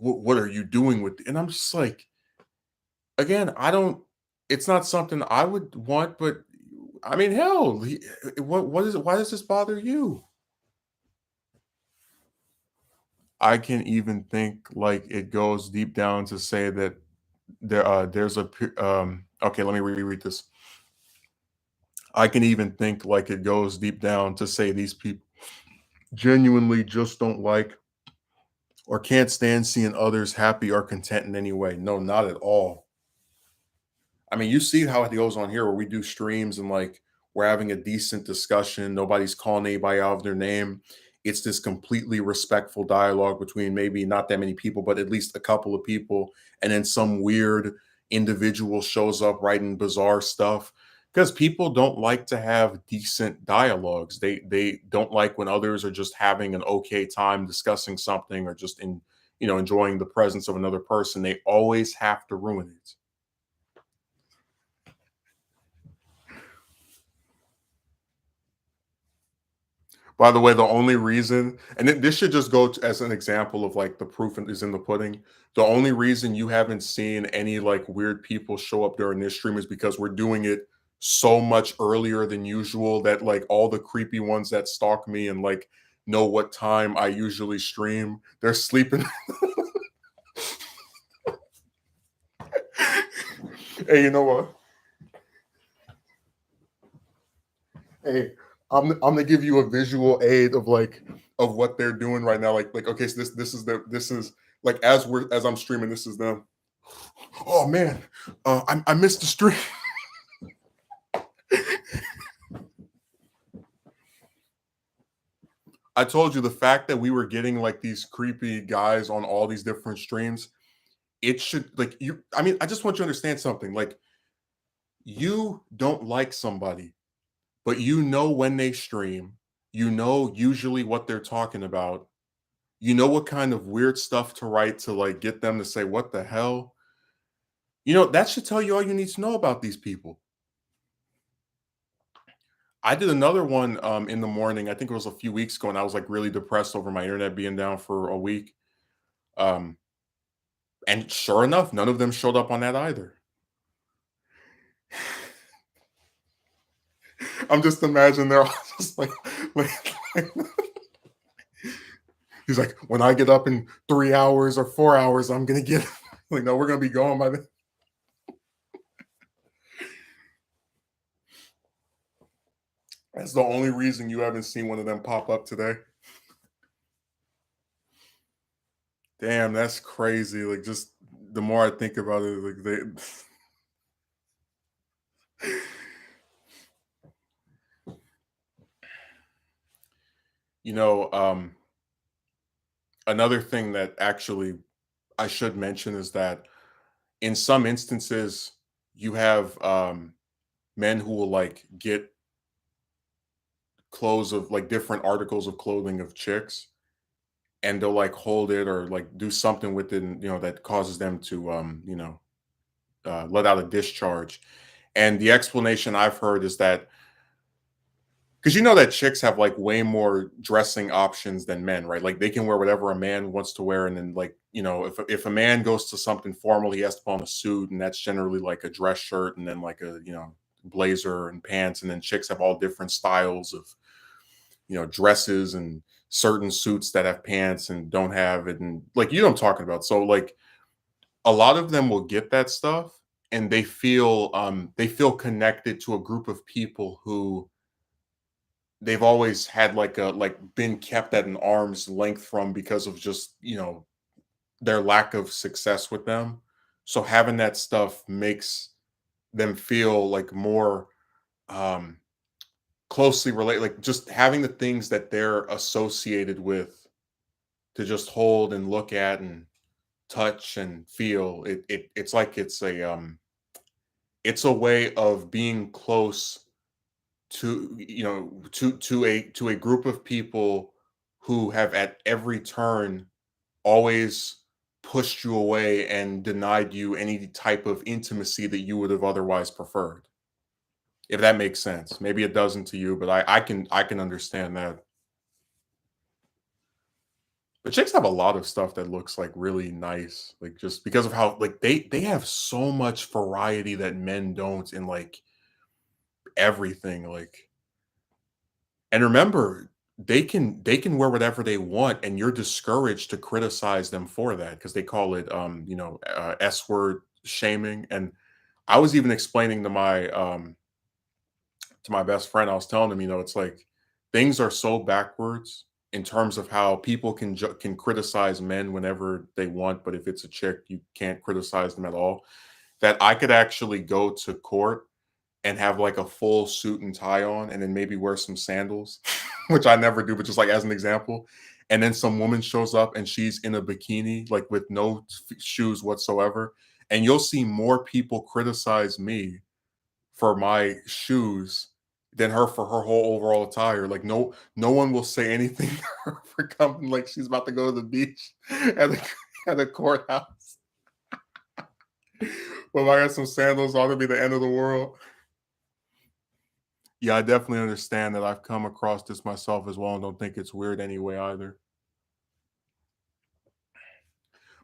what are you doing with, and I'm just like, again, I don't, it's not something I would want, but I mean, hell, what is it? Why does this bother you? I can even think like it goes deep down to say that there's okay, let me reread this. I can even think like it goes deep down to say these people genuinely just don't like or can't stand seeing others happy or content in any way. No, not at all. I mean, you see how it goes on here where we do streams and like we're having a decent discussion. Nobody's calling anybody out of their name. It's this completely respectful dialogue between maybe not that many people, but at least a couple of people. And then some weird individual shows up writing bizarre stuff, because people don't like to have decent dialogues. They don't like when others are just having an okay time discussing something or just enjoying the presence of another person. They always have to ruin it. By the way, the only reason, and this should just go as an example of like the proof is in the pudding. The only reason you haven't seen any like weird people show up during this stream is because we're doing it so much earlier than usual, that like all the creepy ones that stalk me and like know what time I usually stream, they're sleeping. Hey, you know what? Hey, I'm gonna give you a visual aid of like of what they're doing right now. Like, okay, so this is like, as I'm streaming, this is them. Oh man, I missed the stream. I told you, the fact that we were getting like these creepy guys on all these different streams, it should like you. I mean, I just want you to understand something. Like, you don't like somebody, but you know when they stream, you know usually what they're talking about. You know what kind of weird stuff to write to like get them to say, "What the hell?" That should tell you all you need to know about these people. I did another one in the morning. I think it was a few weeks ago, and I was like really depressed over my internet being down for a week. Um, and sure enough, none of them showed up on that either. I'm just imagining they're all just like he's like, when I get up in 3 hours or 4 hours, I'm gonna get like, no, we're gonna be going by then. That's the only reason you haven't seen one of them pop up today. Damn, that's crazy. Like, just the more I think about it, like they you know, another thing that actually I should mention is that in some instances you have men who will like get clothes of like different articles of clothing of chicks, and they'll like hold it or like do something with it, and, that causes them to let out a discharge. And the explanation I've heard is that because you know that chicks have like way more dressing options than men, right? Like they can wear whatever a man wants to wear, and then like if a man goes to something formal, he has to put on a suit, and that's generally like a dress shirt, and then like a blazer and pants, and then chicks have all different styles of dresses and certain suits that have pants and don't have it, and like I'm talking about. So like a lot of them will get that stuff, and they feel connected to a group of people who they've always had like been kept at an arm's length from because of just their lack of success with them. So having that stuff makes them feel like more um closely related, like just having the things that they're associated with to just hold and look at and touch and feel. It's like it's a way of being close to to a group of people who have at every turn always pushed you away and denied you any type of intimacy that you would have otherwise preferred. If that makes sense. Maybe it doesn't to you, but I can understand that. But chicks have a lot of stuff that looks like really nice, like just because of how like they have so much variety that men don't in like everything. Like, and remember, they can wear whatever they want, and you're discouraged to criticize them for that because they call it S word shaming. And I was even explaining to my best friend, I was telling him, it's like things are so backwards in terms of how people can criticize men whenever they want, but if it's a chick, you can't criticize them at all. That I could actually go to court and have like a full suit and tie on, and then maybe wear some sandals, which I never do, but just like as an example. And then some woman shows up and she's in a bikini, like with no shoes whatsoever, and you'll see more people criticize me for my shoes than her for her whole overall attire. Like no one will say anything to her for coming like she's about to go to the beach at the at the courthouse. Well, if I got some sandals on, it'll be the end of the world. Yeah, I definitely understand that. I've come across this myself as well and don't think it's weird anyway either.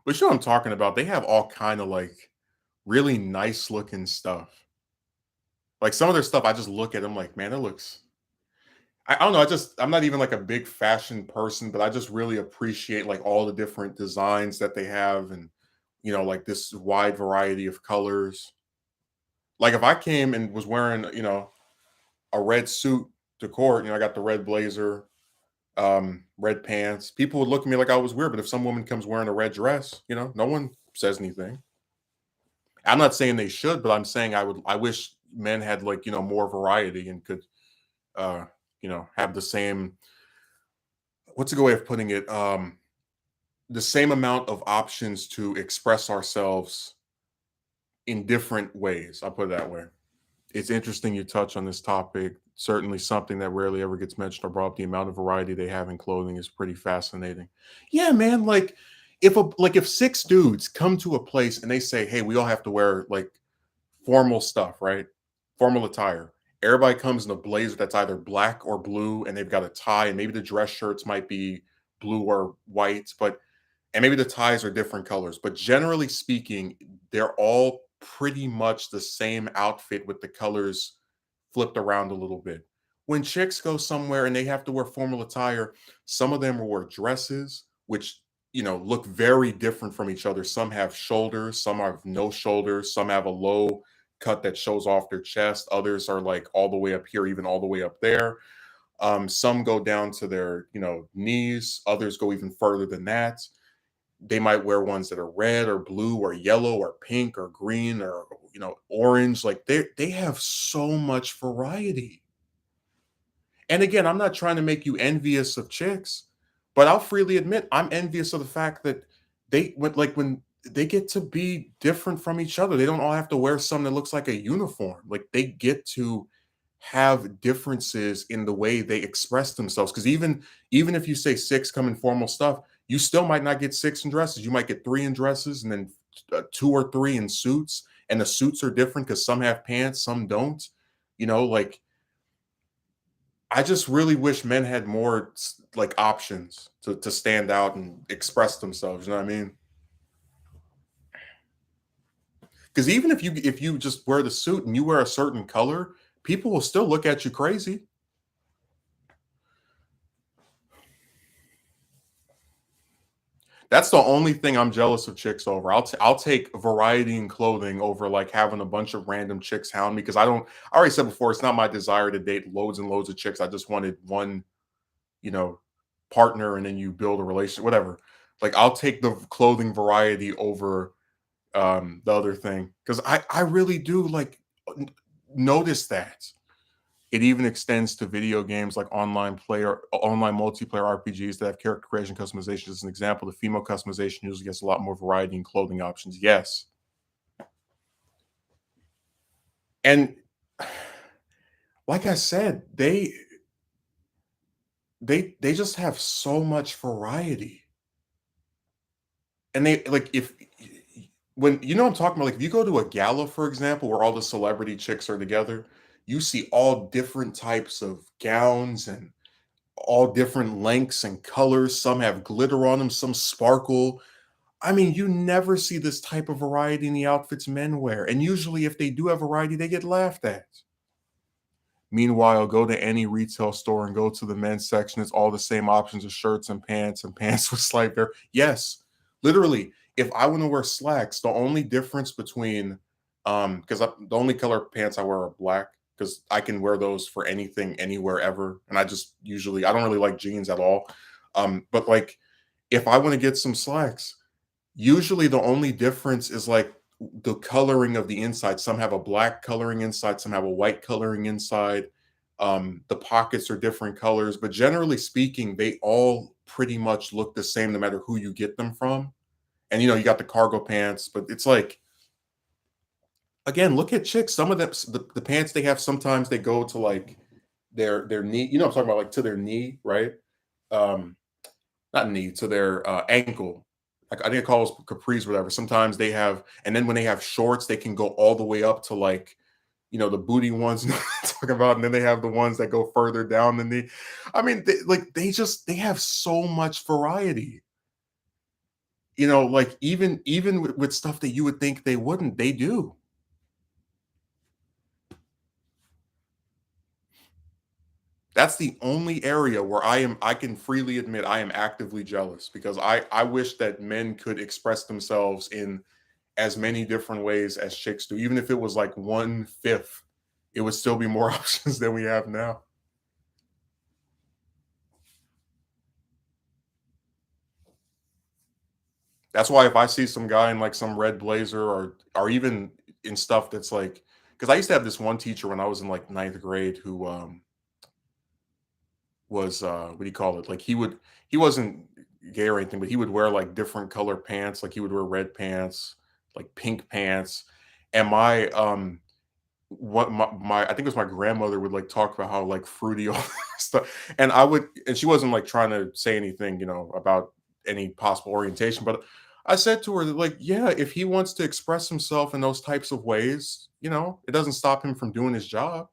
But you know what I'm talking about? They have all kind of like really nice looking stuff. Like some of their stuff, I just look at them like, man, it looks I don't know. I'm not even like a big fashion person, but I just really appreciate like all the different designs that they have, and like this wide variety of colors. Like if I came and was wearing, a red suit to court, I got the red blazer, red pants, people would look at me like I was weird. But if some woman comes wearing a red dress, no one says anything. I'm not saying they should, but I'm saying I wish men had like, more variety and could uh, have the same what's a good way of putting it? The same amount of options to express ourselves in different ways. I'll put it that way. It's interesting you touch on this topic. Certainly something that rarely ever gets mentioned or brought up. The amount of variety they have in clothing is pretty fascinating. Yeah, man. Like if six dudes come to a place and they say, hey, we all have to wear like formal stuff, right? Formal attire. Everybody comes in a blazer that's either black or blue, and they've got a tie, and maybe the dress shirts might be blue or white, but and maybe the ties are different colors. But generally speaking, they're all pretty much the same outfit with the colors flipped around a little bit. When chicks go somewhere and they have to wear formal attire, some of them will wear dresses, which look very different from each other. Some have shoulders, some have no shoulders, some have a low cut that shows off their chest. Others are like all the way up here, even all the way up there. Some go down to their, knees. Others go even further than that. They might wear ones that are red or blue or yellow or pink or green or orange. Like they have so much variety. And again, I'm not trying to make you envious of chicks, but I'll freely admit I'm envious of the fact that when they get to be different from each other. They don't all have to wear something that looks like a uniform. Like they get to have differences in the way they express themselves. Because even if you say six come in formal stuff, you still might not get six in dresses. You might get three in dresses and then two or three in suits. And the suits are different because some have pants, some don't. Like I just really wish men had more like options to stand out and express themselves. You know what I mean? Because even if you just wear the suit and you wear a certain color, people will still look at you crazy. That's the only thing I'm jealous of chicks over. I'll take variety in clothing over like having a bunch of random chicks hound me because I don't. I already said before, it's not my desire to date loads and loads of chicks. I just wanted one, you know, partner, and then you build a relationship, whatever. Like I'll take the clothing variety over the other thing because I really do like notice that. It even extends to video games like online multiplayer RPGs that have character creation customization. As an example, the female customization usually gets a lot more variety in clothing options. Yes, and like I said, they just have so much variety, and they like if when I'm talking about, like if you go to a gala, for example, where all the celebrity chicks are together, you see all different types of gowns and all different lengths and colors. Some have glitter on them, some sparkle. I mean, you never see this type of variety in the outfits men wear. And usually, if they do have variety, they get laughed at. Meanwhile, go to any retail store and go to the men's section. It's all the same options of shirts and pants with slight there. Yes, literally. If I want to wear slacks, the only difference between because the only color pants I wear are black because I can wear those for anything, anywhere, ever. And I don't really like jeans at all. But like if I want to get some slacks, usually the only difference is like the coloring of the inside. Some have a black coloring inside, some have a white coloring inside. The pockets are different colors, but generally speaking, they all pretty much look the same no matter who you get them from. And you got the cargo pants, but it's like again, look at chicks. Some of them, the pants they have, sometimes they go to like their knee. I'm talking about like to their knee, right? Um, Not knee, to their ankle. Like I think it calls capris, whatever. Sometimes they have, and then when they have shorts, they can go all the way up to like the booty ones talking about, and then they have the ones that go further down the knee. I mean, they have so much variety. Like even with stuff that you would think they wouldn't, they do. That's the only area where I can freely admit I am actively jealous because I wish that men could express themselves in as many different ways as chicks do. Even if it was like one fifth, it would still be more options than we have now. That's why if I see some guy in like some red blazer or even in stuff that's like, because I used to have this one teacher when I was in like ninth grade who was what do you call it? Like he wasn't gay or anything, but he would wear like different color pants. Like he would wear red pants, like pink pants. And my I think it was my grandmother would like talk about how like fruity all stuff. And she wasn't like trying to say anything, about any possible orientation. But I said to her that, like, yeah, if he wants to express himself in those types of ways, it doesn't stop him from doing his job.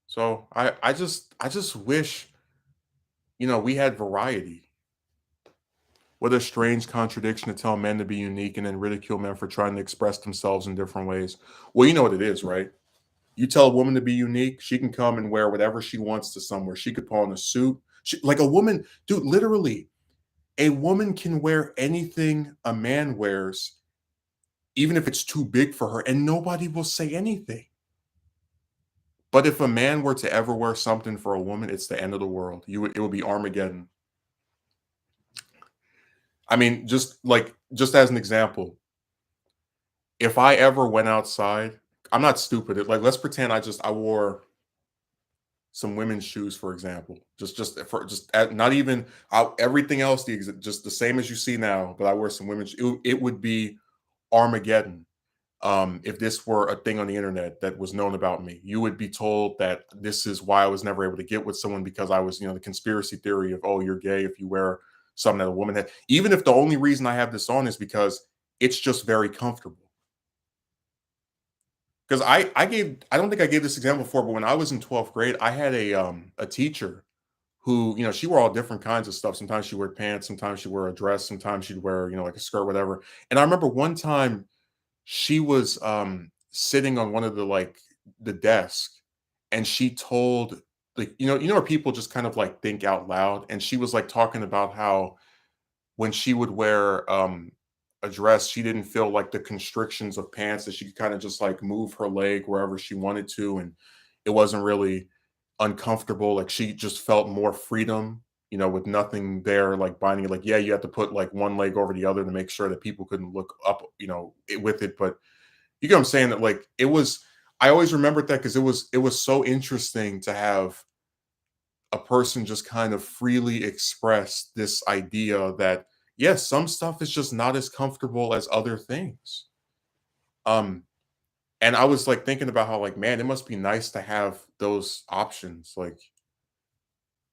So I just wish we had variety. What a strange contradiction to tell men to be unique and then ridicule men for trying to express themselves in different ways. Well, you know what it is, right? You tell a woman to be unique, she can come and wear whatever she wants to somewhere. She could put on a suit. Like a woman, dude, literally, a woman can wear anything a man wears, even if it's too big for her, and nobody will say anything. But if a man were to ever wear something for a woman, it's the end of the world. It would be Armageddon. I mean, just as an example, if I ever went outside, I'm not stupid. Like let's pretend I wore some women's shoes, for example. Not even everything else just the same as you see now, but I wear some women's. It would be Armageddon. If this were a thing on the internet that was known about me, you would be told that this is why I was never able to get with someone because I was, the conspiracy theory of, oh, you're gay if you wear something that a woman had. Even if the only reason I have this on is because it's just very comfortable. Because I don't think I gave this example before, but when I was in 12th grade, I had a teacher who, she wore all different kinds of stuff. Sometimes she wore pants, sometimes she wore a dress, sometimes she'd wear, like a skirt, whatever. And I remember one time she was sitting on one of the desk, and she told, like, where people just kind of like think out loud, and she was like talking about how when she would wear a dress, she didn't feel like the constrictions of pants, that she could kind of just like move her leg wherever she wanted to, and it wasn't really uncomfortable. Like she just felt more freedom, with nothing there like binding it. Like, yeah, you have to put like one leg over the other to make sure that people couldn't look up, with it. But you get what I'm saying? That like it was. I always remembered that because it was so interesting to have a person just kind of freely express this idea that yes, some stuff is just not as comfortable as other things. Um, and I was like thinking about how like, man, it must be nice to have those options. Like,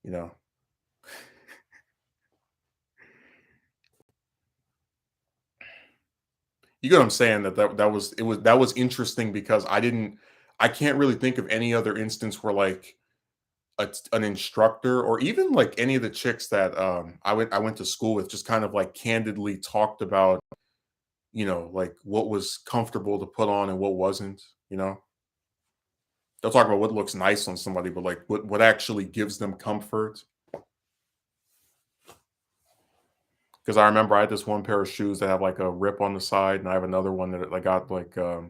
you know, you get what I'm saying? That was interesting because I can't really think of any other instance where like an instructor or even like any of the chicks that I went to school with just kind of like candidly talked about, like what was comfortable to put on and what wasn't, they'll talk about what looks nice on somebody, but like what actually gives them comfort. Because I remember I had this one pair of shoes that have like a rip on the side, and I have another one that I got like a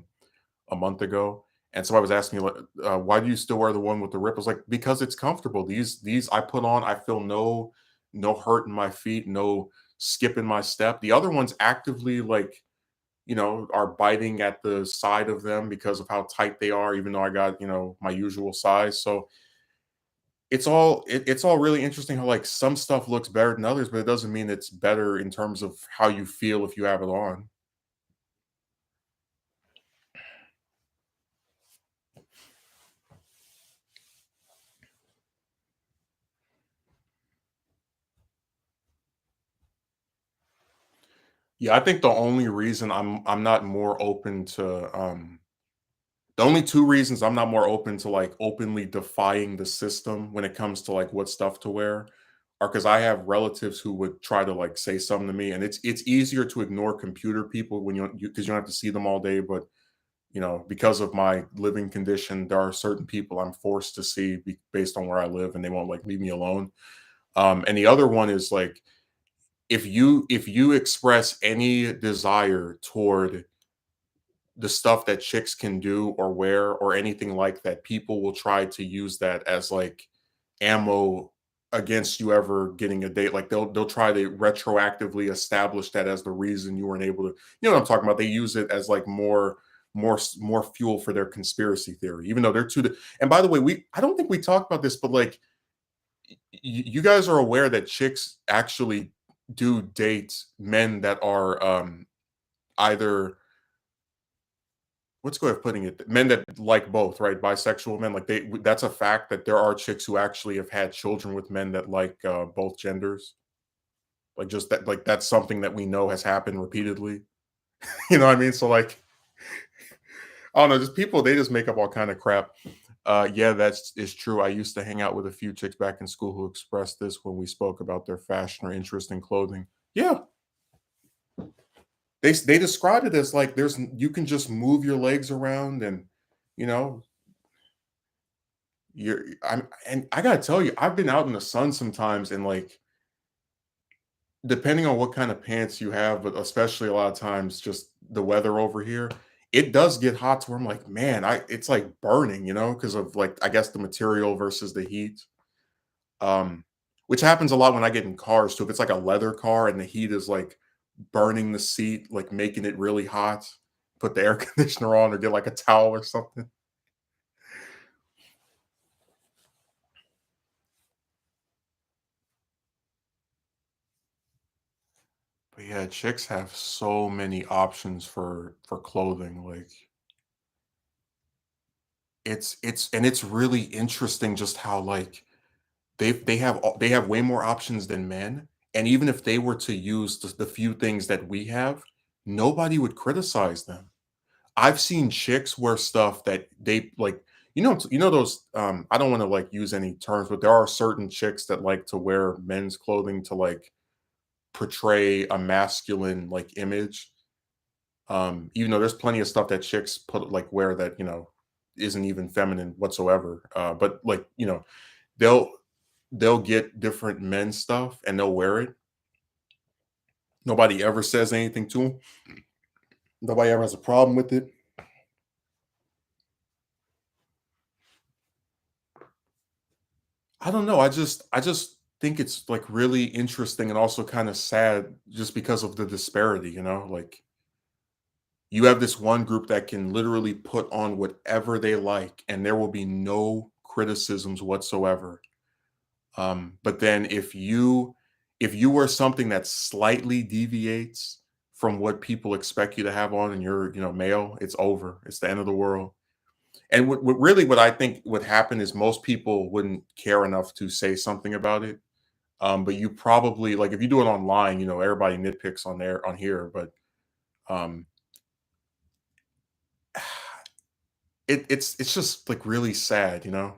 month ago. And somebody was asking me, like, why do you still wear the one with the rip? I was like, because it's comfortable. These I put on, I feel no hurt in my feet, no skip in my step. The other ones actively like, are biting at the side of them because of how tight they are, even though I got, my usual size. So it's all really interesting how like some stuff looks better than others, but it doesn't mean it's better in terms of how you feel if you have it on. Yeah, I think the only reason I'm not more open to the only two reasons I'm not more open to like openly defying the system when it comes to like what stuff to wear are because I have relatives who would try to like say something to me, and it's easier to ignore computer people when because you don't have to see them all day. But because of my living condition, there are certain people I'm forced to see based on where I live, and they won't like leave me alone. And the other one is like if you express any desire toward the stuff that chicks can do or wear or anything like that, people will try to use that as like ammo against you ever getting a date. Like they'll try to retroactively establish that as the reason you weren't able to. You know what I'm talking about? They use it as like more fuel for their conspiracy theory, even though they're too. And by the way, I don't think we talked about this, but like you guys are aware that chicks actually do date men that are either what's the way of putting it? Men that like both, right? Bisexual men, like that's a fact that there are chicks who actually have had children with men that like both genders. Like just that, like that's something that we know has happened repeatedly. You know what I mean? So like, I don't know, just people they just make up all kind of crap. Yeah, that's is true. I used to hang out with a few chicks back in school who expressed this when we spoke about their fashion or interest in clothing. Yeah, They describe it as like you can just move your legs around and you know you're I'm and I gotta tell you, I've been out in the sun sometimes and like depending on what kind of pants you have, but especially a lot of times just the weather over here, it does get hot to where I'm like, man, I it's like burning, because of like I guess the material versus the heat. Um, which happens a lot when I get in cars too. If it's like a leather car and the heat is like burning the seat, like making it really hot, put the air conditioner on or get like a towel or something. But yeah, chicks have so many options for clothing. Like it's really interesting just how like they have way more options than men. And even if they were to use the few things that we have, nobody would criticize them. I've seen chicks wear stuff that they like, those I don't want to like use any terms, but there are certain chicks that like to wear men's clothing to like portray a masculine like image. Even though there's plenty of stuff that chicks put like wear that, isn't even feminine whatsoever. But like, they'll they'll get different men's stuff and they'll wear it. Nobody ever says anything to them. Nobody ever has a problem with it. I don't know. I just think it's like really interesting and also kind of sad just because of the disparity, like you have this one group that can literally put on whatever they like and there will be no criticisms whatsoever. But then if you wear something that slightly deviates from what people expect you to have on and you're, male, it's over. It's the end of the world. And what I think would happen is most people wouldn't care enough to say something about it. But you probably like if you do it online, everybody nitpicks on here, but um it's just like really sad, because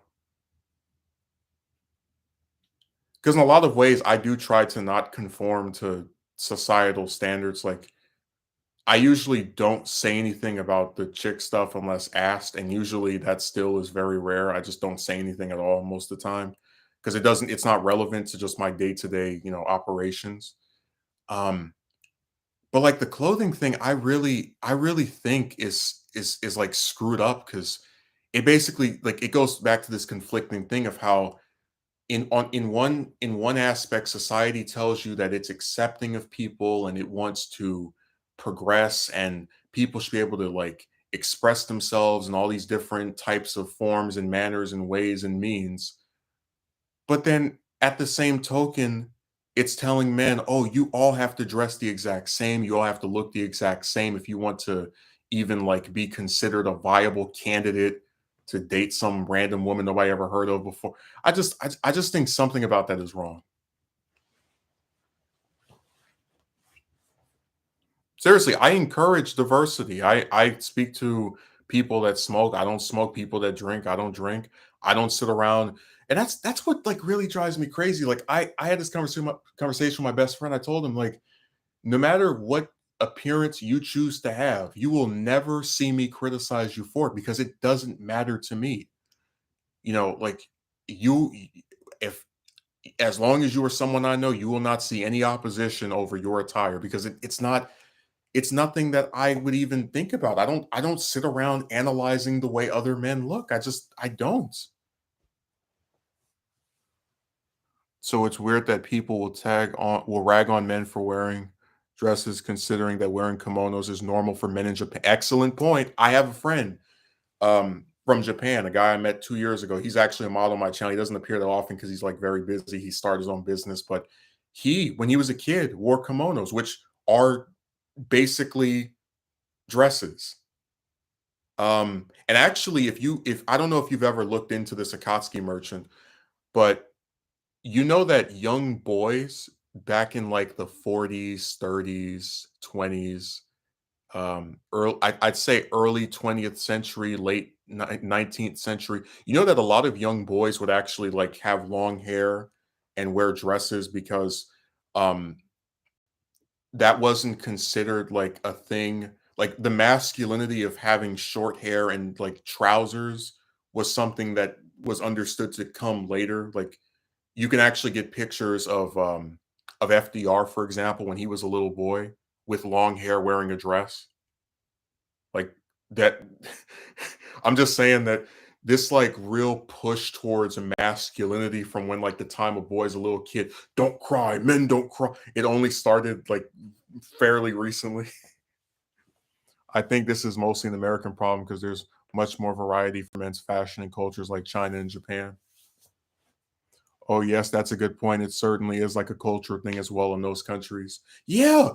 in a lot of ways I do try to not conform to societal standards. Like I usually don't say anything about the chick stuff unless asked, and usually that still is very rare. I just don't say anything at all most of the time because it's not relevant to just my day-to-day, operations. Um, but like the clothing thing, I really think is like screwed up because it basically like it goes back to this conflicting thing of how in one aspect society tells you that it's accepting of people and it wants to progress and people should be able to like express themselves in all these different types of forms and manners and ways and means, but then at the same token it's telling men, oh, you all have to dress the exact same, you all have to look the exact same if you want to even like be considered a viable candidate to date some random woman nobody ever heard of before. I just think something about that is wrong. Seriously, I encourage diversity. I speak to people that smoke. I don't smoke. People that drink. I don't drink. I don't sit around. And that's what like really drives me crazy. Like I had this conversation with my best friend. I told him like no matter what appearance you choose to have, you will never see me criticize you for it because it doesn't matter to me. Like you if as long as you are someone I know, you will not see any opposition over your attire because it's nothing that I would even think about. I don't sit around analyzing the way other men look. I don't. So it's weird that people will rag on men for wearing dresses considering that wearing kimonos is normal for men in Japan. Excellent point. I have a friend from Japan, a guy I met 2 years ago. He's actually a model on my channel. He doesn't appear that often because he's like very busy. He started his own business, but when he was a kid, wore kimonos, which are basically dresses. And actually, if I don't know if you've ever looked into this Akatsuki merchant, but you know that young boys back in like the 40s, 30s, 20s, I'd say early 20th century, late 19th century, you know that a lot of young boys would actually like have long hair and wear dresses because um that wasn't considered like a thing. Like the masculinity of having short hair and like trousers was something that was understood to come later. Like you can actually get pictures of FDR, for example, when he was a little boy with long hair wearing a dress. Like that I'm just saying that this like real push towards masculinity from when like the time a boy's a little kid, don't cry, men don't cry. It only started like fairly recently. I think this is mostly an American problem because there's much more variety for men's fashion in cultures like China and Japan. Oh, yes, that's a good point. It certainly is like a cultural thing as well in those countries. Yeah.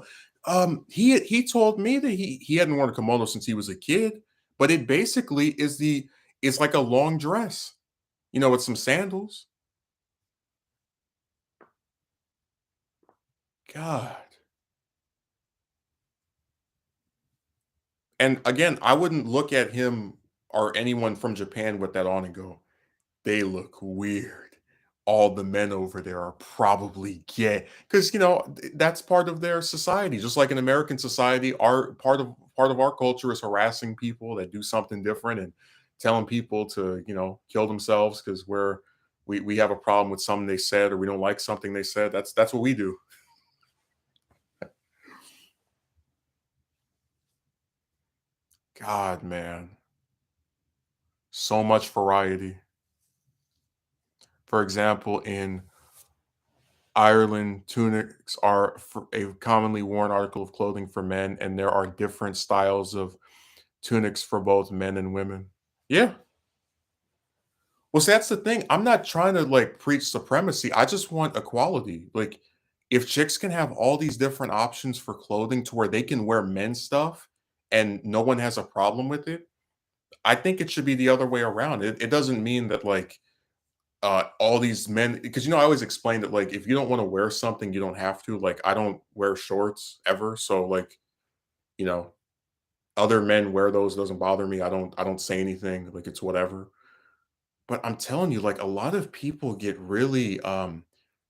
He told me that he hadn't worn a kimono since he was a kid, but it basically is like a long dress, with some sandals. God. And again, I wouldn't look at him or anyone from Japan with that on and go, they look weird. All the men over there are probably gay because that's part of their society. Just like in American society, our part of our culture is harassing people that do something different and telling people to kill themselves because we have a problem with something they said or we don't like something they said. That's what we do. God, man, so much variety. For example, in Ireland, tunics are a commonly worn article of clothing for men, and there are different styles of tunics for both men and women. Yeah. Well, see, that's the thing. I'm not trying to like preach supremacy. I just want equality. Like, if chicks can have all these different options for clothing to where they can wear men's stuff and no one has a problem with it, I think it should be the other way around. It doesn't mean that like all these men because I always explain that like if you don't want to wear something you don't have to. Like I don't wear shorts ever, so like you know other men wear those, doesn't bother me. I don't say anything, like it's whatever. But I'm telling you, like a lot of people get really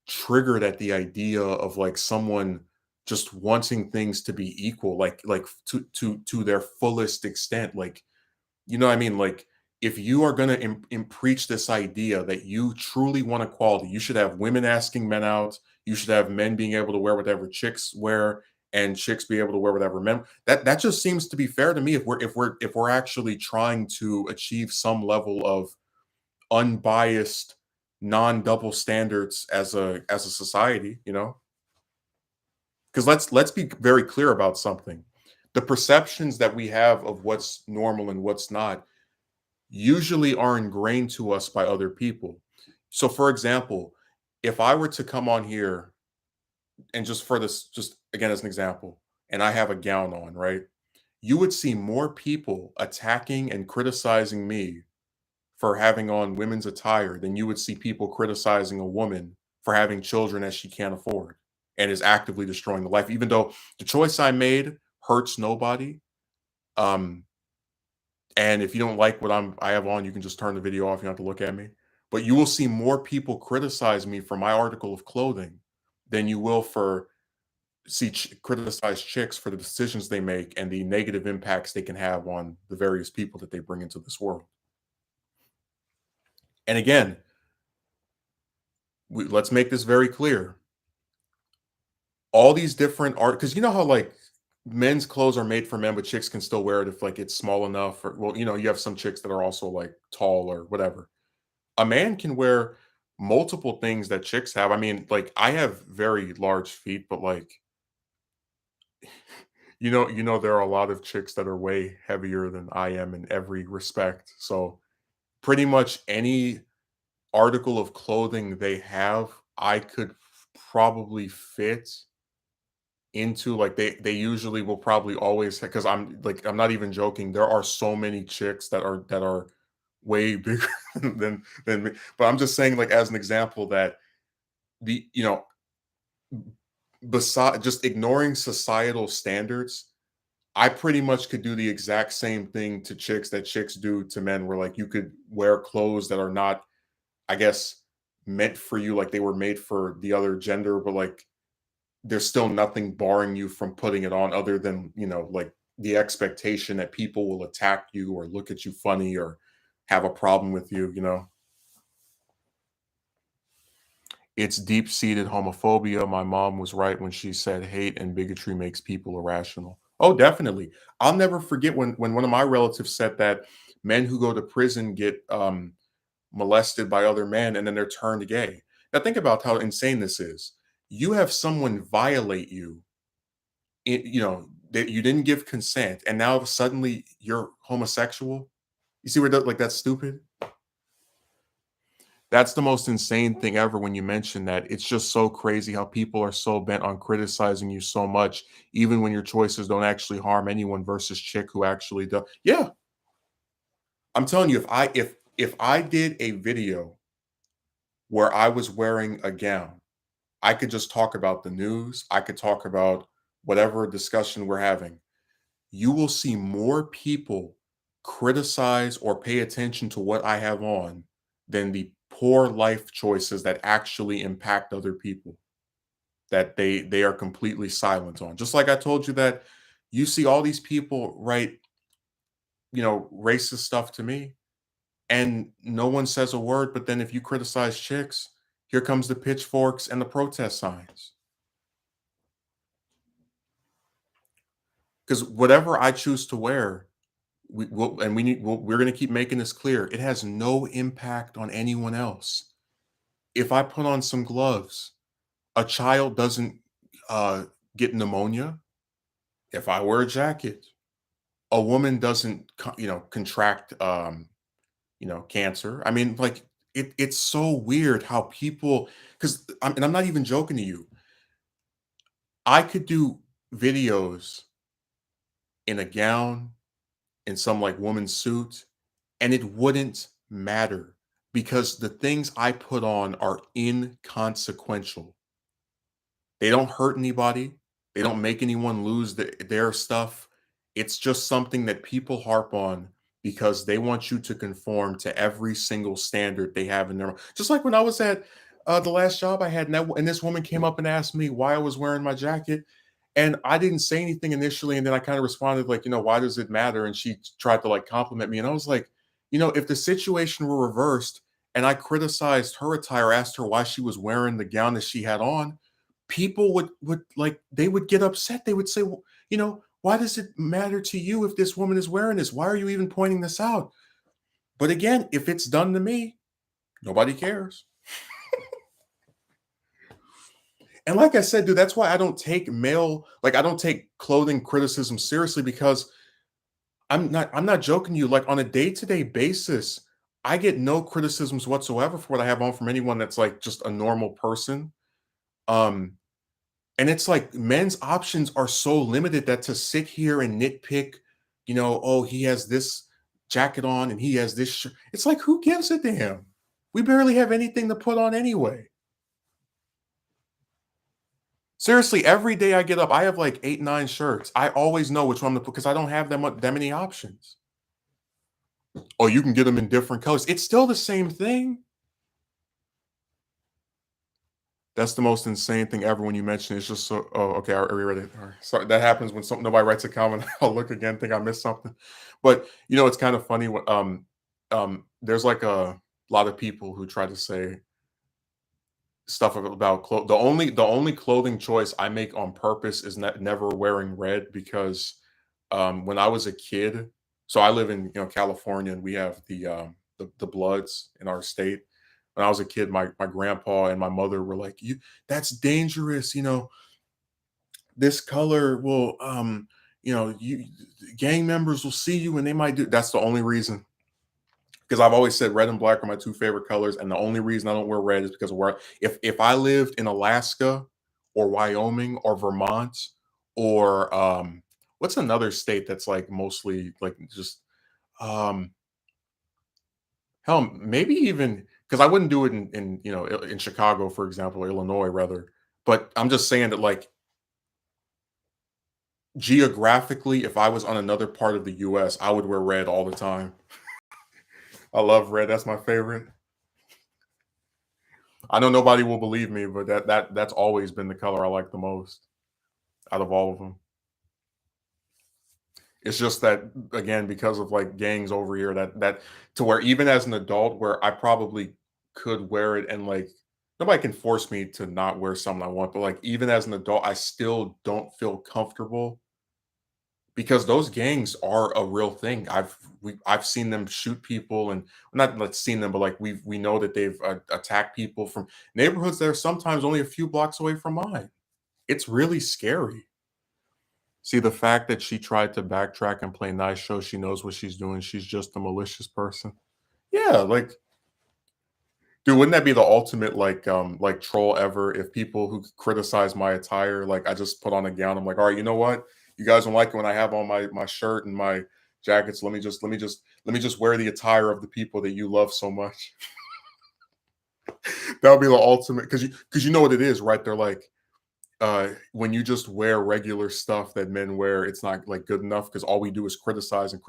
triggered at the idea of like someone just wanting things to be equal, like to their fullest extent. Like what I mean? Like, if you are going to preach this idea that you truly want equality, you should have women asking men out. You should have men being able to wear whatever chicks wear, and chicks be able to wear whatever men. That just seems to be fair to me. If we're actually trying to achieve some level of unbiased, non-double standards as a society, because let's be very clear about something. The perceptions that we have of what's normal and what's not usually are ingrained to us by other people. So, for example, if I were to come on here and just for this, just again as an example, and I have a gown on, right? You would see more people attacking and criticizing me for having on women's attire than you would see people criticizing a woman for having children that she can't afford and is actively destroying the life, even though the choice I made hurts nobody. Um, And if you don't like what I have on, you can just turn the video off. You don't have to look at me. But you will see more people criticize me for my article of clothing than you will for criticize chicks for the decisions they make and the negative impacts they can have on the various people that they bring into this world. And again, let's make this very clear. All these different art, because you know how like men's clothes are made for men, but chicks can still wear it if like it's small enough. Or well, you have some chicks that are also like tall or whatever. A man can wear multiple things that chicks have. I mean, like I have very large feet, but like there are a lot of chicks that are way heavier than I am in every respect. So pretty much any article of clothing they have, I could probably fit into. Like they usually will probably always, because I'm not even joking. There are so many chicks that are way bigger than me. But I'm just saying, like as an example, that the beside just ignoring societal standards, I pretty much could do the exact same thing to chicks that chicks do to men, where like you could wear clothes that are not, I guess, meant for you, like they were made for the other gender, but like there's still nothing barring you from putting it on other than, like the expectation that people will attack you or look at you funny or have a problem with you. It's deep-seated homophobia. My mom was right when she said hate and bigotry makes people irrational. Oh, definitely. I'll never forget when one of my relatives said that men who go to prison get molested by other men and then they're turned gay. Now think about how insane this is. You have someone violate you, that you didn't give consent, and now suddenly you're homosexual. You see where like that's stupid? That's the most insane thing ever when you mention that. It's just so crazy how people are so bent on criticizing you so much, even when your choices don't actually harm anyone versus chick who actually does. Yeah, I'm telling you, if I did a video where I was wearing a gown, I could just talk about the news. I could talk about whatever discussion we're having. You will see more people criticize or pay attention to what I have on than the poor life choices that actually impact other people that they are completely silent on. Just like I told you that you see all these people write, racist stuff to me and no one says a word, but then if you criticize chicks, here comes the pitchforks and the protest signs. Because whatever I choose to wear, we're going to keep making this clear. It has no impact on anyone else. If I put on some gloves, a child doesn't uh, get pneumonia. If I wear a jacket, a woman doesn't, contract, cancer. I mean, like it's so weird how people. Because and I'm not even joking to you. I could do videos in a gown, in some like woman's suit, and it wouldn't matter because the things I put on are inconsequential. They don't hurt anybody. They don't make anyone lose their stuff. It's just something that people harp on because they want you to conform to every single standard they have in their. Just like when I was at the last job I had, and this woman came up and asked me why I was wearing my jacket, and I didn't say anything initially, and then I kind of responded like, why does it matter? And she tried to like compliment me, and I was like, if the situation were reversed and I criticized her attire, asked her why she was wearing the gown that she had on, people would like they would get upset. They would say, well, why does it matter to you if this woman is wearing this? Why are you even pointing this out? But again, if it's done to me, nobody cares. And like I said, dude, that's why I don't take clothing criticism seriously because I'm not joking to you. Like on a day-to-day basis, I get no criticisms whatsoever for what I have on from anyone that's like just a normal person. Um, And it's like men's options are so limited that to sit here and nitpick, oh, he has this jacket on and he has this shirt. It's like, who gives a damn? We barely have anything to put on anyway. Seriously, every day I get up, I have like 8, 9 shirts. I always know which one to put because I don't have that many options. Oh, you can get them in different colors. It's still the same thing. That's the most insane thing ever when you mention it. It's just so oh, okay, are we ready? All right. Sorry, that happens when nobody writes a comment. I'll look again, think I missed something. But it's kind of funny when there's like a lot of people who try to say stuff about clothes. The only clothing choice I make on purpose is never wearing red because when I was a kid, so I live in California and we have the Bloods in our state. When I was a kid, my grandpa and my mother were like, "You, that's dangerous. This color will, you gang members will see you and they might do." That's the only reason. Because I've always said red and black are my two favorite colors, and the only reason I don't wear red is because of where. If I lived in Alaska or Wyoming or Vermont or what's another state that's like mostly like just um hell, maybe even because I wouldn't do it in Chicago, for example, or Illinois rather. But I'm just saying that like geographically, if I was on another part of the US, I would wear red all the time. I love red. That's my favorite. I know nobody will believe me, but that's always been the color I like the most out of all of them. It's just that again, because of like gangs over here, that to where even as an adult, where I probably could wear it and like nobody can force me to not wear something I want, but like even as an adult, I still don't feel comfortable because those gangs are a real thing. I've seen them shoot people, and not like seen them, but like we know that they've attacked people from neighborhoods that are sometimes only a few blocks away from mine. It's really scary. See, the fact that she tried to backtrack and play nice shows she knows what she's doing. She's just a malicious person. Yeah, like, dude, wouldn't that be the ultimate like troll ever if people who criticize my attire, like I just put on a gown, I'm like, all right, you know what? You guys don't like it when I have on my shirt and my jackets. Let me just wear the attire of the people that you love so much. That would be the ultimate because you know what it is, right? They're like, when you just wear regular stuff that men wear, it's not like good enough because all we do is criticize and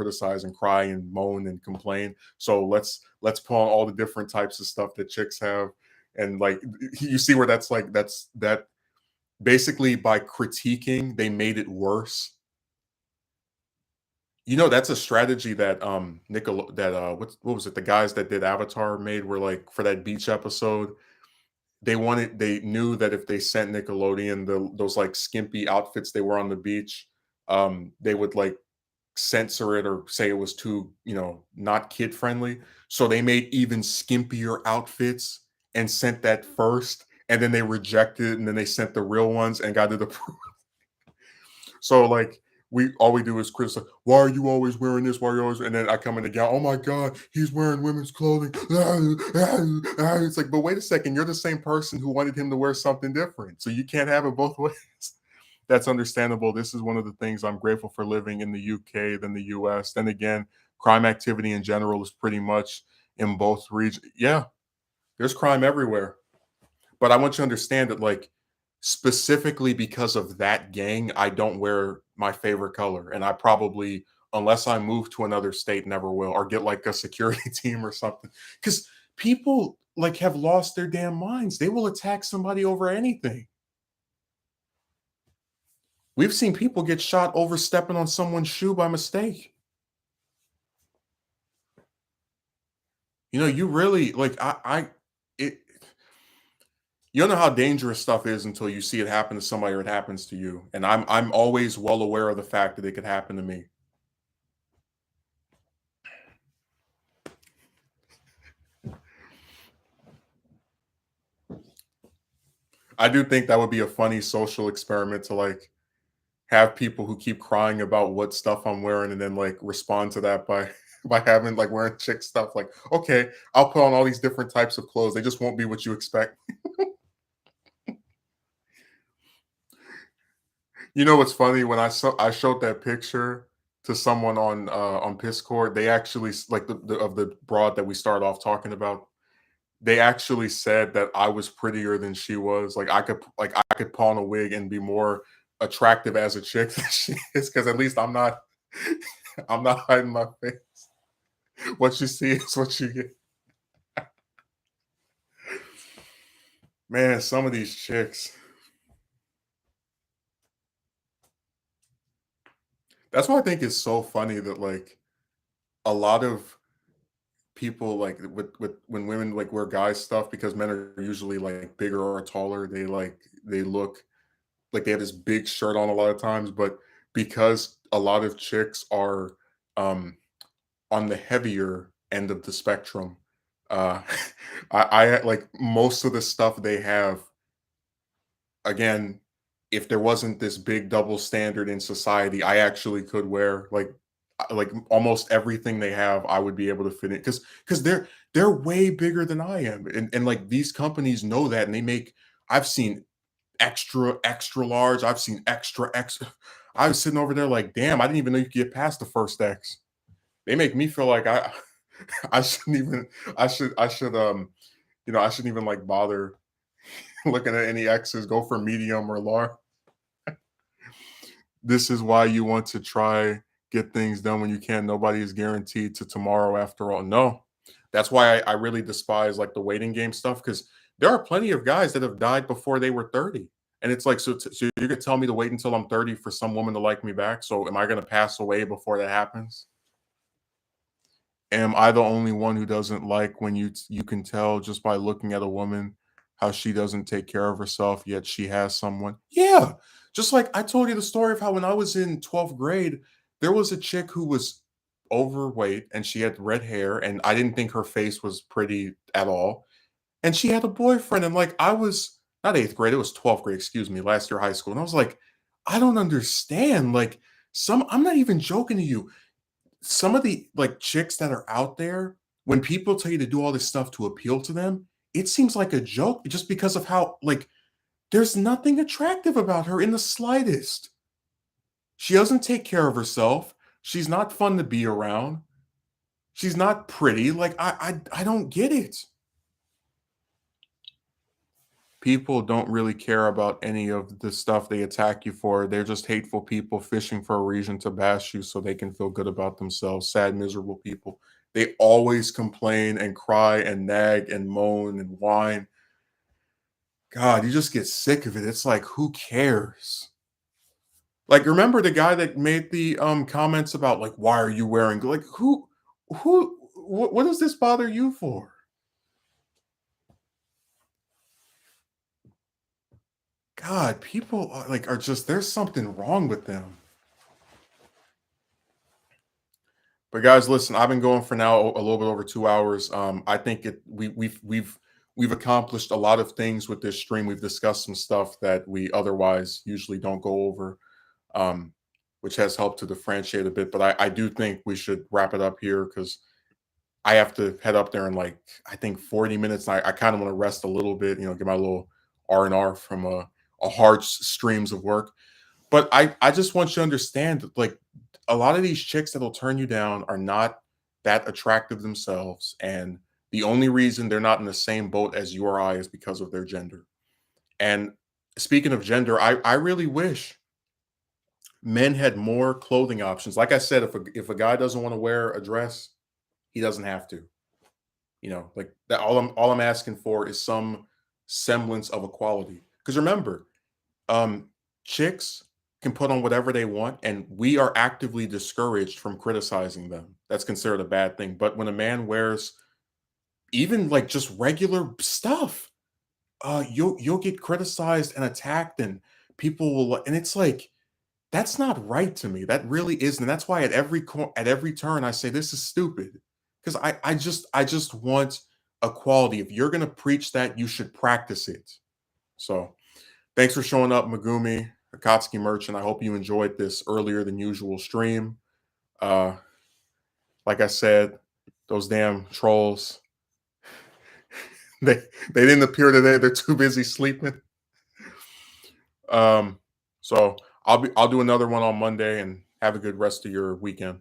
cry and moan and complain. So let's put on all the different types of stuff that chicks have, and like you see where that's like that basically by critiquing they made it worse. You know, that's a strategy that that what was it, the guys that did Avatar made, where like for that beach episode they knew that if they sent Nickelodeon those like skimpy outfits they were on the beach, they would like censor it or say it was too, not kid friendly. So they made even skimpier outfits and sent that first, and then they rejected it, and then they sent the real ones and got it approved. So like we do is criticize. Why are you always wearing this? Why are you always? And then I come in the gown. Oh my god, he's wearing women's clothing. It's like, but wait a second, you're the same person who wanted him to wear something different. So you can't have it both ways. That's understandable. This is one of the things I'm grateful for living in the UK than the US. Then again, crime activity in general is pretty much in both regions. Yeah, there's crime everywhere. But I want you to understand that, like, specifically because of that gang, I don't wear my favorite color. And I probably, unless I move to another state, never will, or get like a security team or something. Because people like have lost their damn minds. They will attack somebody over anything. We've seen people get shot over stepping on someone's shoe by mistake. You really like it you don't know how dangerous stuff is until you see it happen to somebody or it happens to you. And I'm always well aware of the fact that it could happen to me. I do think that would be a funny social experiment to like have people who keep crying about what stuff I'm wearing and then like respond to that by by having like wearing chick stuff like, okay, I'll put on all these different types of clothes. They just won't be what you expect. You know what's funny? When I showed that picture to someone on Discord, they actually like of the broad that we started off talking about. They actually said that I was prettier than she was. Like I could pawn a wig and be more attractive as a chick than she is because at least I'm not I'm not hiding my face. What you see is what you get. Man, some of these chicks. That's why I think it's so funny that like a lot of people like with when women like wear guys stuff because men are usually like bigger or taller, they look like they have this big shirt on a lot of times, but because a lot of chicks are um on the heavier end of the spectrum, uh I like most of the stuff they have, again, if there wasn't this big double standard in society, I actually could wear like almost everything they have, I would be able to fit in because they're way bigger than I am. And like these companies know that and they make I've seen extra, extra large, I've seen extra, extra. I was sitting over there like, damn, I didn't even know you could get past the first X. They make me feel like I shouldn't even I shouldn't even like bother looking at any X's, go for medium or large. This is why you want to try get things done when you can. Nobody is guaranteed to tomorrow after all. No. That's why I really despise like the waiting game stuff because There are plenty of guys that have died before they were 30. And it's like, so you're gonna tell me to wait until I'm 30 for some woman to like me back? So am I gonna pass away before that happens? Am I the only one who doesn't like when you can tell just by looking at a woman how she doesn't take care of herself, yet she has someone? Yeah. Just like I told you the story of how when I was in 12th grade, there was a chick who was overweight and she had red hair, and I didn't think her face was pretty at all. And she had a boyfriend, and like I was not 8th grade, it was 12th grade, excuse me, last year of high school. And I was like, I don't understand. Like, I'm not even joking to you, some of the like chicks that are out there, when people tell you to do all this stuff to appeal to them, it seems like a joke just because of how like there's nothing attractive about her in the slightest. She doesn't take care of herself. She's not fun to be around. She's not pretty. Like I don't get it. People don't really care about any of the stuff they attack you for. They're just hateful people fishing for a reason to bash you so they can feel good about themselves. Sad, miserable people. They always complain and cry and nag and moan and whine. God, you just get sick of it. It's like, who cares? Like, remember the guy that made the comments about like, why are you wearing like what does this bother you for? God, people are like are just there's something wrong with them. But guys, listen, I've been going for now a little bit over 2 hours. I think we've accomplished a lot of things with this stream. We've discussed some stuff that we otherwise usually don't go over, um, which has helped to differentiate a bit. But I do think we should wrap it up here because I have to head up there in like I think 40 minutes. I kind of want to rest a little bit, get my little R&R from a hard streams of work. But I just want you to understand that, like, a lot of these chicks that'll turn you down are not that attractive themselves, and the only reason they're not in the same boat as you or I is because of their gender. And speaking of gender, I really wish men had more clothing options. Like I said, if a guy doesn't want to wear a dress, he doesn't have to. Like that. All I'm asking for is some semblance of equality. Because remember, um, chicks can put on whatever they want, and we are actively discouraged from criticizing them. That's considered a bad thing. But when a man wears even like just regular stuff, you'll get criticized and attacked, and people will. And it's like that's not right to me. That really isn't. And that's why at every turn I say this is stupid because I just want equality. If you're gonna preach that, you should practice it. So thanks for showing up, Megumi, Akatsuki Merchant. I hope you enjoyed this earlier than usual stream. Uh, like I said, those damn trolls, they didn't appear today. They're too busy sleeping. Um, so I'll do another one on Monday and have a good rest of your weekend.